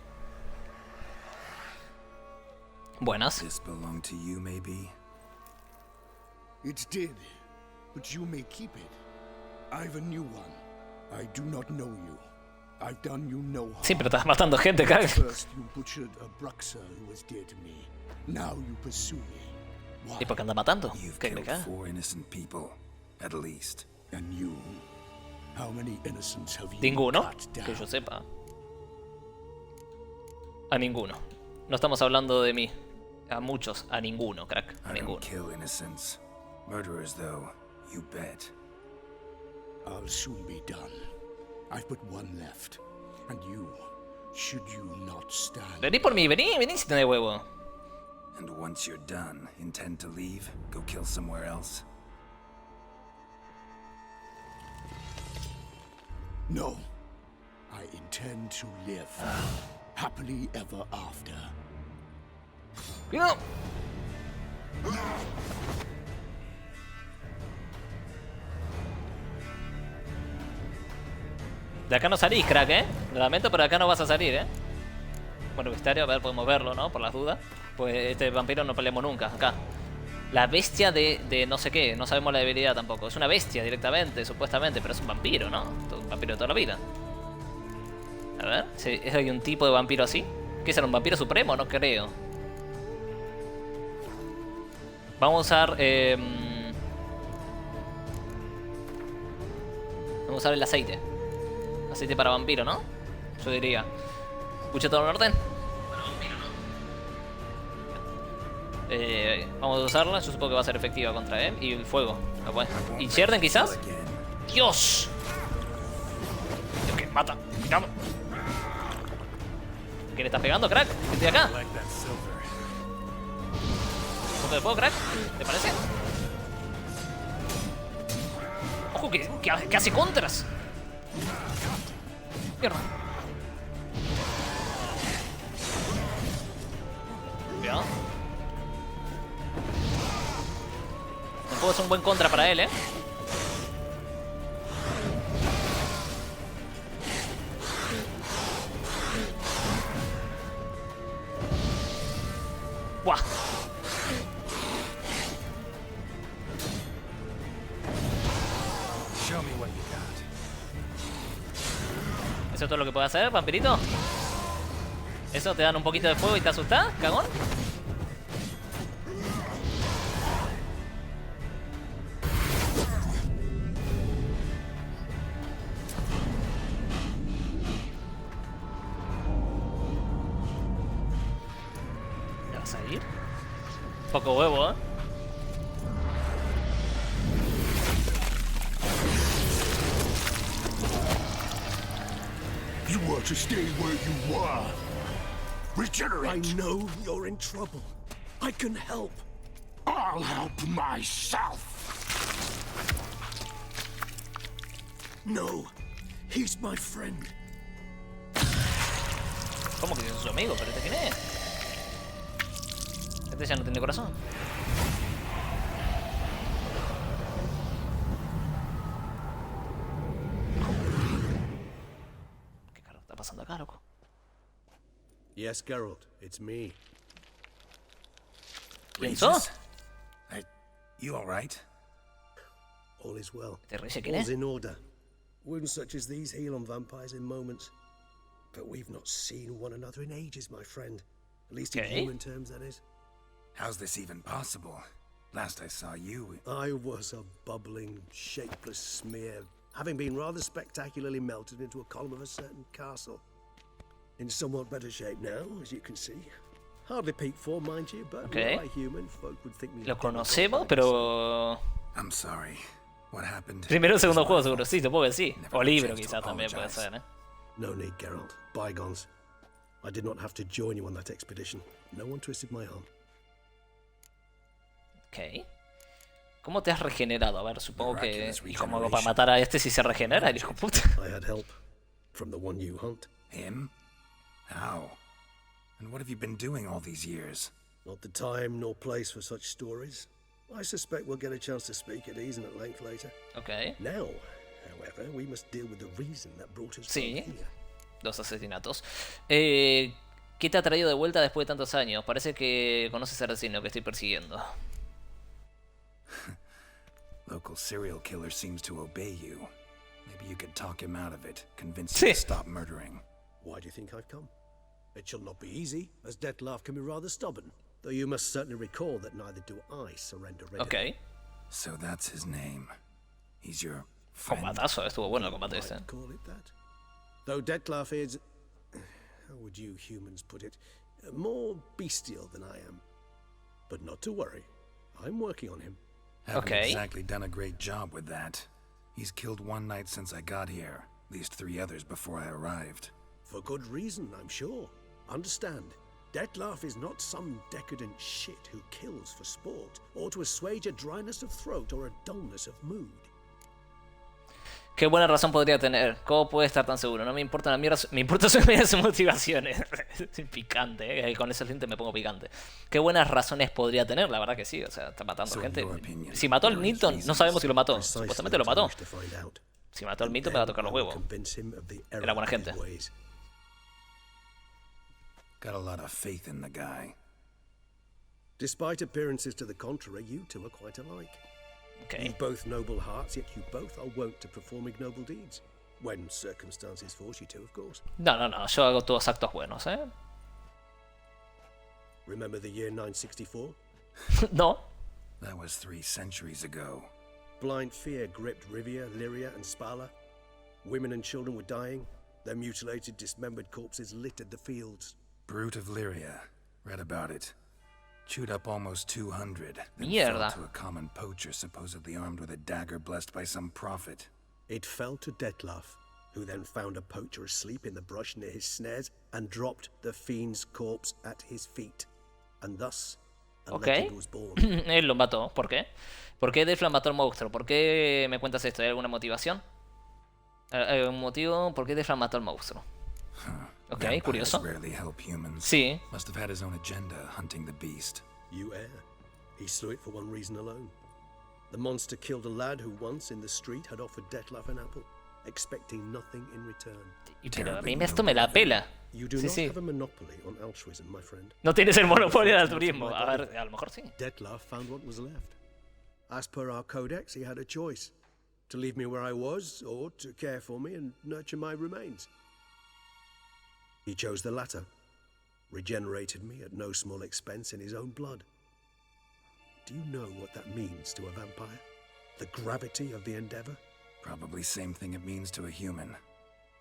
Buenas. This belonged to you, maybe? It did, but you may keep it. I've a new one. I do not know you. I've done you no harm. Sí, pero estás matando gente, cara. First you butchered a Bruxer who was dear to me. Now you pursue me. Why? ¿Y por qué anda matando? You've ¿Qué le killed cae? 4 innocent people, at least. And you? How many innocents have you Ninguno, cut down? que yo sepa. A ninguno. No estamos hablando de mí. A muchos, a ninguno, crack. A ninguno. I don't kill innocents. Murderers, though, you bet. I'll soon be done. I've but one left. And you, should you not stand? Vení por mí, vení si tenés huevo. And once you're done, intend to leave? Go kill somewhere else? No. I intend to live. Happily ever after. ¡Cuidado! De acá no salís, crack, Lo lamento, pero de acá no vas a salir, Bueno, Vistario, a ver, podemos verlo, ¿no? Por las dudas. Pues este vampiro no peleamos nunca, acá. La bestia de no sé qué, no sabemos la debilidad tampoco. Es una bestia directamente, supuestamente, pero es un vampiro, ¿no? Un vampiro de toda la vida. A ver, ¿hay un tipo de vampiro así? ¿Qué será, un vampiro supremo? No creo. Vamos a usar... vamos a usar el aceite. Aceite para vampiro, ¿no? Yo diría. ¿Escucha todo en orden? Vamos a usarla, yo supongo que va a ser efectiva contra él. Y el fuego. ¿Y Sherden quizás? ¡Dios! Dios, que mata. ¡Cuidado! ¿Qué le estás pegando, crack? ¿Qué estoy acá? ¿Punto de fuego, crack? ¿Te parece? ¡Ojo, que hace contras! Mierda. Cuidado. El juego es un buen contra para él, ¡Buah! ¿Eso es todo lo que puede hacer, vampirito? ¿Eso te dan un poquito de fuego y te asustas, cagón? ¿Ya vas a ir? Poco huevo, ¿eh? You were to stay where you were. Regenerate. I know you're in trouble. I can help. I'll help myself. No, he's my friend. ¿Cómo que es su amigo? ¿Pero este quién es? Este ya no tiene corazón. ¿Qué carajo está pasando acá, loco? Yes, Geralt, it's me. ¿Quién sos? You all right? All is well. ¿Te ríes quién All's es? in order. Wounds such as these heal on vampires in moments. But we've not seen one another in ages, my friend. At least in human terms, that is. How's this even possible? Last I saw you... I was a bubbling, shapeless smear, having been rather spectacularly melted into a column of a certain castle. In somewhat better shape now, as you can see. Hardly peak form, mind you, but were I human, folk would think me... Lo conocemos, pero... I'm sorry. What happened? Primero o segundo juego, seguro. Sí, supongo que sí. O libro, quizás también puede ser, ¿eh? No need, Geralt. Bygones. I did not have to join you on that expedition. No one twisted my arm. Ok. ¿Cómo te has regenerado? A ver, supongo que... Y como para matar a este si se regenera, el hijo puta. I had help. From the one you hunt. Him? How? And what have you been doing all these years? Not the time nor place for such stories. I suspect we'll get a chance to speak at ease and at length later. Okay. Now, however, we must deal with the reason that brought us Sí. here. Dos asesinatos. ¿Qué te ha traído de vuelta después de tantos años? Parece que conoces al asesino que estoy persiguiendo. Local serial killer seems to obey you. Maybe you could talk him out of it, convince him to stop murdering. Why do you think I've come? It shall not be easy, as Dettlaff can be rather stubborn. Though you must certainly recall that neither do I surrender readily. Okay. So that's his name. He's your friend. Combatazo, estuvo bueno el combate este. Call it that. Though Dettlaff is, how would you humans put it, more bestial than I am. But not to worry, I'm working on him. Haven't exactly done a great job with that. He's killed one night since I got here, at least 3 others before I arrived. For good reason, I'm sure. Understand, Dettlaff is not some decadent shit who kills for sport, or to assuage a dryness of throat or a dullness of mood. Qué buena razón podría tener. ¿Cómo puede estar tan seguro? No me importa la mierda. Me importa sus motivaciones. Picante, con ese lente me pongo picante. Qué buenas razones podría tener, la verdad que sí. O sea, está matando gente. Si mató al Milton, no sabemos si lo mató. Supuestamente lo mató. Si mató al Milton, me va a tocar los huevos. Era buena gente. Got a lot of faith in the guy. Despite appearances to the contrary, you two are quite alike. Okay. You both noble hearts, yet you both are wont to perform ignoble deeds. When circumstances force you to, of course. No. Yo hago todos actos buenos, ¿eh? Remember the year 964? No. That was 3 centuries ago. Blind fear gripped Rivia, Lyria, and Spala. Women and children were dying. Their mutilated, dismembered corpses littered the fields. Brute of Lyria. Read about it. Chewed up almost 200. Then Mierda. fell to a common poacher supposedly armed with a dagger blessed by some prophet. It fell to Dettlaff, who then found a poacher asleep in the brush near his snares and dropped the fiend's corpse at his feet. And thus, a legend was born. Él lo mató. ¿Por qué? ¿Por qué Dettlaff mató al monstruo? ¿Por qué me cuentas esto? ¿Hay alguna motivación? ¿Hay algún motivo? ¿Por qué Dettlaff mató al monstruo? Ok, curioso. Sí. Must have had his own agenda hunting the beast. You err. He slew it for one reason alone. The monster killed a lad who once in the street had offered Dettlaff an apple, expecting nothing in return. Pero a mí esto me la pela. You do not have a monopoly on altruism, my friend. No tienes el monopolio del altruismo. A ver, a lo mejor sí. Dettlaff found what was left. As per our codex, he had a choice: to leave me where I was, or to care for me and nurture my remains. He chose the latter, regenerated me at no small expense in his own blood. Do you know what that means to a vampire? The gravity of the endeavor? Probably same thing it means to a human.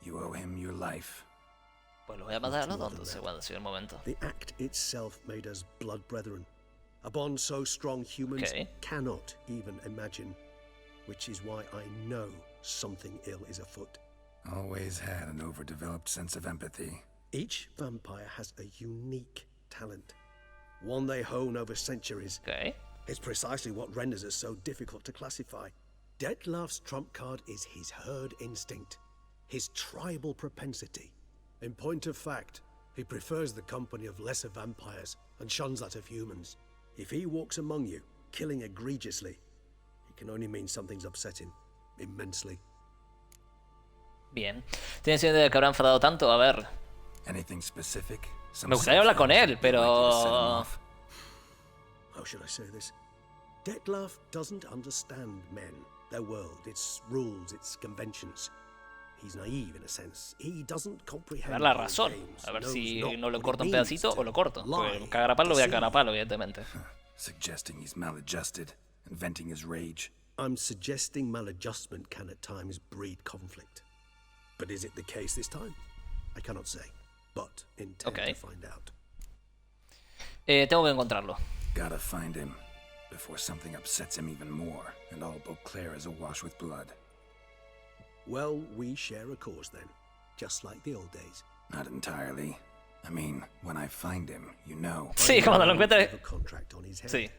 You owe him your life. Pues lo voy a matar a los dos entonces cuando sea el momento. The act itself made us blood brethren. A bond so strong humans cannot even imagine. Which is why I know something ill is afoot. Always had an overdeveloped sense of empathy. Each vampire has a unique talent. One they hone over centuries. It's precisely what renders us so difficult to classify. Detlav's trump card is his herd instinct, his tribal propensity. In point of fact, he prefers the company of lesser vampires and shuns that of humans. If he walks among you, killing egregiously, it can only mean something's upsetting immensely. Bien. ¿Tienes idea de que habrá enfadado tanto? A ver. Anything specific? Me gustaría hablar con él, pero... How should I say this? Detlav doesn't understand men, their world, its rules, its conventions. He's naive in a sense. He doesn't comprehend. Dar la razón. A ver si no lo corto un pedacito o lo corto. Porque cagar a palo voy a cagar a palo, evidentemente. Suggesting he's maladjusted and venting his rage. I'm suggesting maladjustment can at times breed conflict. But is it the case this time? I cannot say, but intend to find out. Tengo que encontrarlo. Gotta find him before something upsets him even more, and all Beauclair is awash with blood. Well, we share a cause then, just like the old days. Not entirely. I mean, when I find him, you know. Sí, cuando lo encuentre. Sí.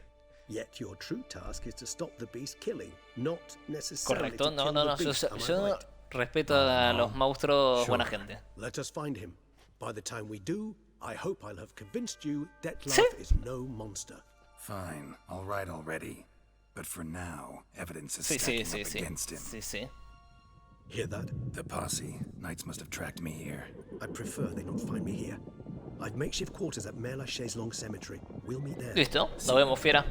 Yet your true task is to stop the beast killing, not necessarily Correcto, to kill the beast. Yo respeto a los monstruos buena gente. Let us find him. By the time we do, I hope I'll have convinced you Detlav is no monster. Fine, all right already. But for now, evidence is stacking up against him. Sí. Hear that? The posse. Knights must have tracked me here. I prefer they not find me here. I've makeshift quarters at Mère Lachaise Long Cemetery. We'll meet there. Listo, nos vemos, fiera.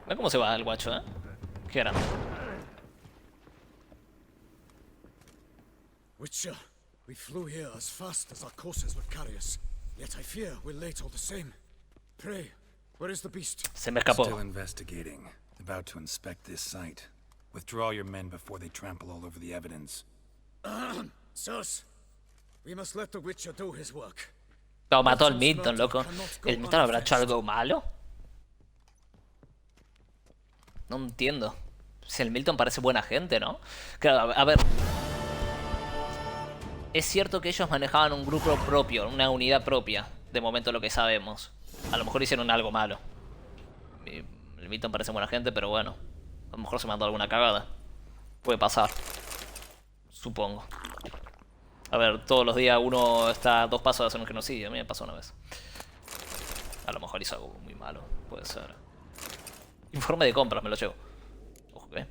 Ve cómo se va el guacho, ¿eh? Qué grande. Witcher, we flew here as fast as our courses would carry us. Yet I fear we're late all the same. Pray, where is the beast? Se me escapó. Still investigating. About to inspect this site. Withdraw your men before they trample all over the evidence. Sirs, we must let the Witcher do his work. No, mató al Milton, loco. ¿El Milton habrá hecho algo malo? No entiendo. Si el Milton parece buena gente, ¿no? Claro, a ver. Es cierto que ellos manejaban un grupo propio, una unidad propia. De momento lo que sabemos. A lo mejor hicieron algo malo. El Milton parece buena gente, pero bueno. A lo mejor se mandó alguna cagada. Puede pasar. Supongo. A ver, todos los días uno está a 2 pasos de hacer un genocidio. A mí me pasó una vez. A lo mejor hizo algo muy malo. Puede ser. Informe de compras, me lo llevo. Ojo que.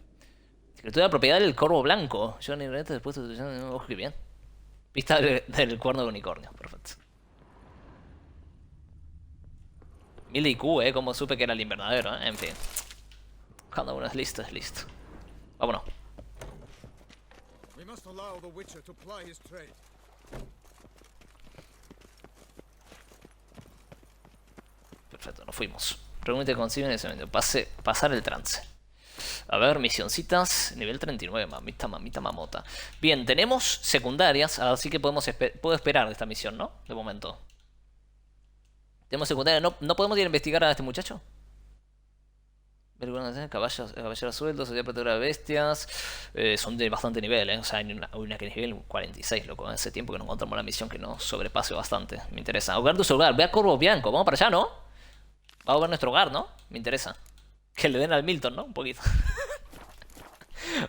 Escritura de propiedad del corvo blanco. Yo ni después de... Ojo que bien. Pista del cuerno de unicornio. Perfecto. 1000 IQ, como supe que era el invernadero, En fin. Cuando uno es listo, es listo. Vámonos. Perfecto, nos fuimos. Pregúntate consigo en ese momento. Pasar el trance. A ver, misioncitas. Nivel 39, mamita mamota. Bien, tenemos secundarias. Así que puedo esperar de esta misión, ¿no? De momento. Tenemos secundaria. ¿No podemos ir a investigar a este muchacho? Caballeros sueldos, sociedad protectora de bestias. Son de bastante nivel, O sea, hay una que es nivel 46, loco. Hace tiempo que no encontramos una misión que nos sobrepase bastante. Me interesa. Hogar de su hogar. Ve a Corvo Bianco. Vamos para allá, ¿no? Vamos a ver nuestro hogar, ¿no? Me interesa. Que le den al Milton, ¿no? Un poquito.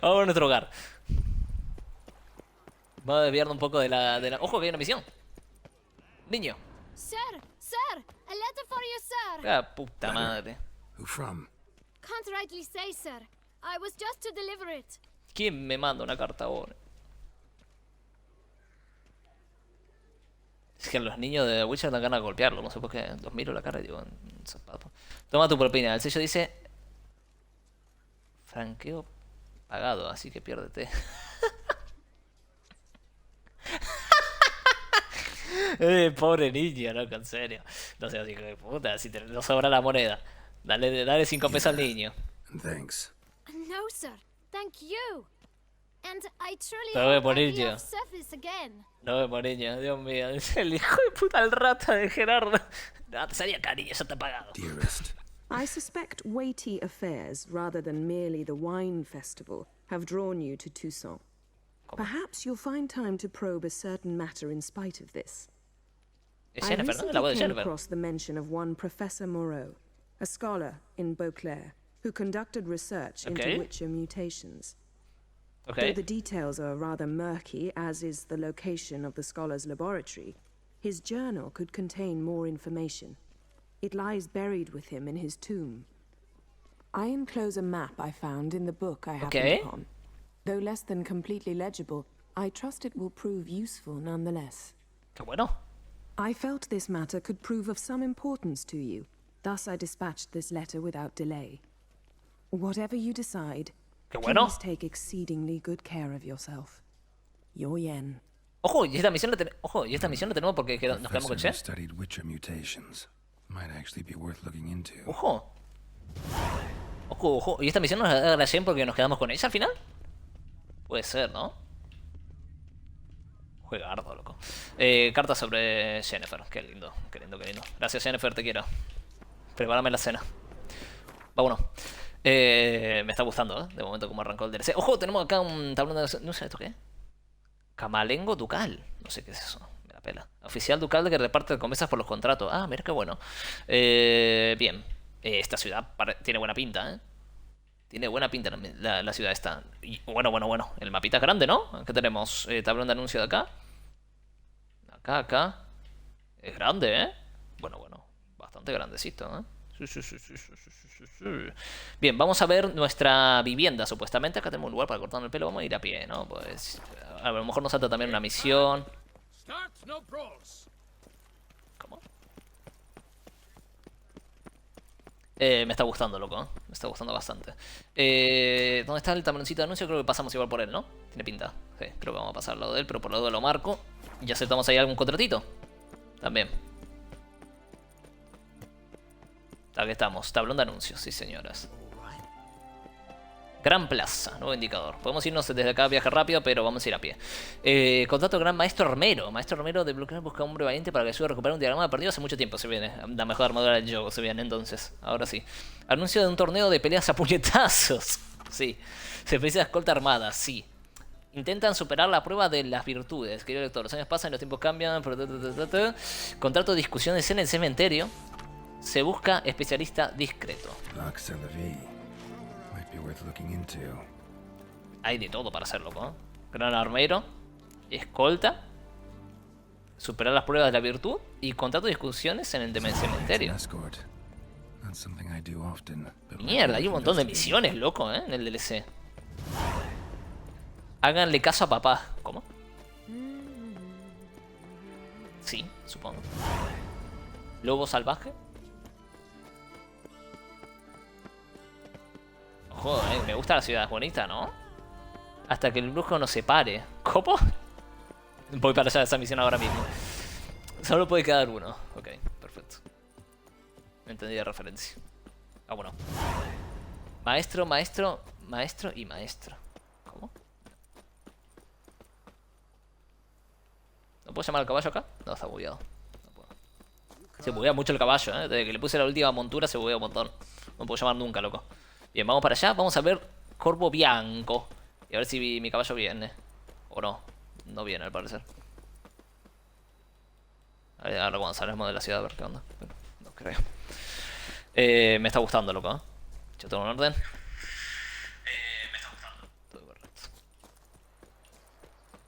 Vamos a ver nuestro hogar. Vamos a desviarnos un poco de la... Ojo, que hay una misión. Niño. Sir, a letter for you, sir. Ah, puta madre. Who from? Can't rightly say, sir. I was just to deliver it. ¿Quién me manda una carta ahora? Es que los niños de Witcher dan ganas de golpearlo. No sé por qué. Los miro la cara y digo... Zapato. Toma tu propina. El sello dice... Franqueo pagado. Así que piérdete. Pobre niño, loco, en serio. No sé, hijo de puta. Si te no sobra la moneda. Dale 5 pesos al niño. Thanks. No, sir. Thank you. And I truly Me voy a hope I'll morir be yo. of service again. No me morí ya, Dios mío. El hijo de puta, el rata de Gerardo. No, te salía cariño, eso te ha pagado. Dearest. I suspect weighty affairs, rather than merely the wine festival, have drawn you to Toussaint. Perhaps you'll find time to probe a certain matter in spite of this. Es I Jennifer, ¿no? La recently voz de came Jennifer. across the mention of one Professor Moreau, a scholar in Beauclair, who conducted research Okay. into Witcher mutations. Okay. Though the details are rather murky, as is the location of the scholar's laboratory, his journal could contain more information. It lies buried with him in his tomb. I enclose a map I found in the book I happened Okay. upon. Though less than completely legible, I trust it will prove useful nonetheless. Qué bueno. I felt this matter could prove of some importance to you. Thus I dispatched this letter without delay. Whatever you decide, Qué bueno. please take exceedingly good care of yourself. Your Yen. Ojo, y esta misión la tenemos porque nos quedamos con Professor Che. who studied Witcher mutations. Might actually be worth looking into. Ojo. Ojo, ojo. ¿Y esta misión nos da la Jen porque nos quedamos con ella al final? Puede ser, ¿no? Juegardo, loco. Carta sobre Jennifer. Qué lindo, qué lindo, qué lindo. Gracias, Jennifer, te quiero. Prepárame la cena. Vámonos. Me está gustando, ¿eh? De momento como arrancó el DLC. Ojo, tenemos acá un tablón de... No sé esto qué es. Camalengo ducal. No sé qué es eso. Me da pela. Oficial ducal que reparte recompensas por los contratos. Ah, mira qué bueno. Bien. Esta ciudad tiene buena pinta, ¿eh? Tiene buena pinta la ciudad esta. Y bueno. El mapita es grande, ¿no? ¿Qué tenemos? Tablón de anuncio de acá. Acá. Es grande, ¿eh? Bueno. Bastante grandecito, ¿eh? Sí. Bien, vamos a ver nuestra vivienda, supuestamente. Acá tenemos un lugar para cortarnos el pelo. Vamos a ir a pie, ¿no? Pues a lo mejor nos salta también una misión. ¿Cómo? Me está gustando, loco, ¿eh? Me está gustando bastante. ¿Dónde está el tabloncito de anuncio? Creo que pasamos igual por él, ¿no? Tiene pinta. Sí, creo que vamos a pasar al lado de él, pero por el lado lo marco. Y aceptamos ahí algún contratito. También. Aquí estamos, tablón de anuncios, sí señoras. Gran Plaza, nuevo indicador. Podemos irnos desde acá, viaje rápido, pero vamos a ir a pie. Contrato Gran Maestro Armero. Maestro Armero de bloquear busca un hombre valiente para que ayude a recuperar un diagrama perdido hace mucho tiempo. Se viene, la mejor armadura del juego, se viene entonces. Ahora sí. Anuncio de un torneo de peleas a puñetazos. Sí. Se precisa escolta armada, sí. Intentan superar la prueba de las virtudes. Querido lector, los años pasan y los tiempos cambian. Contrato de discusiones en el cementerio. Se busca especialista discreto. Hay de todo para hacerlo, ¿no? Gran armero, escolta, superar las pruebas de la virtud y contrato de discusiones en el cementerio. Mierda, hay un montón de misiones, loco, ¿eh? En el DLC. Háganle caso a papá. ¿Cómo? Sí, supongo. Lobo salvaje. Ojo, me gusta la ciudad, es bonita, ¿no? Hasta que el brujo nos separe. ¿Cómo? Voy para allá de esa misión ahora mismo. Solo puede quedar uno. Ok, perfecto. Entendí la referencia. Ah, bueno. Maestro y maestro. ¿Cómo? ¿No puedo llamar al caballo acá? No, está bugueado. No puedo. Se buguea mucho el caballo, ¿eh? Desde que le puse la última montura se buguea un montón. No puedo llamar nunca, loco. Bien, vamos para allá. Vamos a ver Corvo Bianco. Y a ver si mi caballo viene. O no. No viene, al parecer. A ver, ahora cuando salgamos de la ciudad a ver qué onda. Pero no creo. Me está gustando, loco, ¿eh? Yo tengo un orden. Me está gustando. Todo correcto.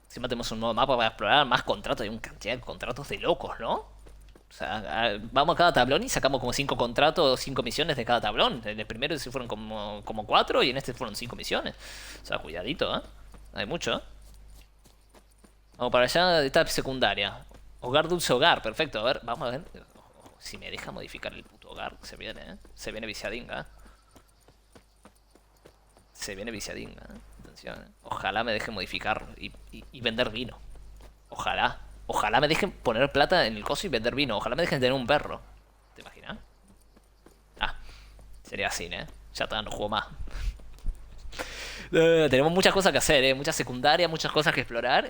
Encima tenemos un nuevo mapa para explorar. Más contratos. Hay una cantidad de contratos de locos, ¿no? O sea, vamos a cada tablón y sacamos como 5 contratos, 5 misiones de cada tablón. En el primero se fueron como 4 y en este fueron 5 misiones. O sea, cuidadito, ¿eh? Hay mucho, ¿eh? Vamos para allá, esta secundaria. Hogar dulce hogar, perfecto. A ver, vamos a ver. Si me deja modificar el puto hogar, se viene, ¿eh? Se viene viciadinga, ¿eh? Se viene viciadinga, ¿eh? Atención, ¿eh? Ojalá me deje modificarlo y vender vino. Ojalá. Ojalá me dejen poner plata en el coso y vender vino. Ojalá me dejen tener un perro. ¿Te imaginas? Ah, sería así, ¿eh? Ya está, no juego más. Tenemos muchas cosas que hacer, muchas secundarias, muchas cosas que explorar.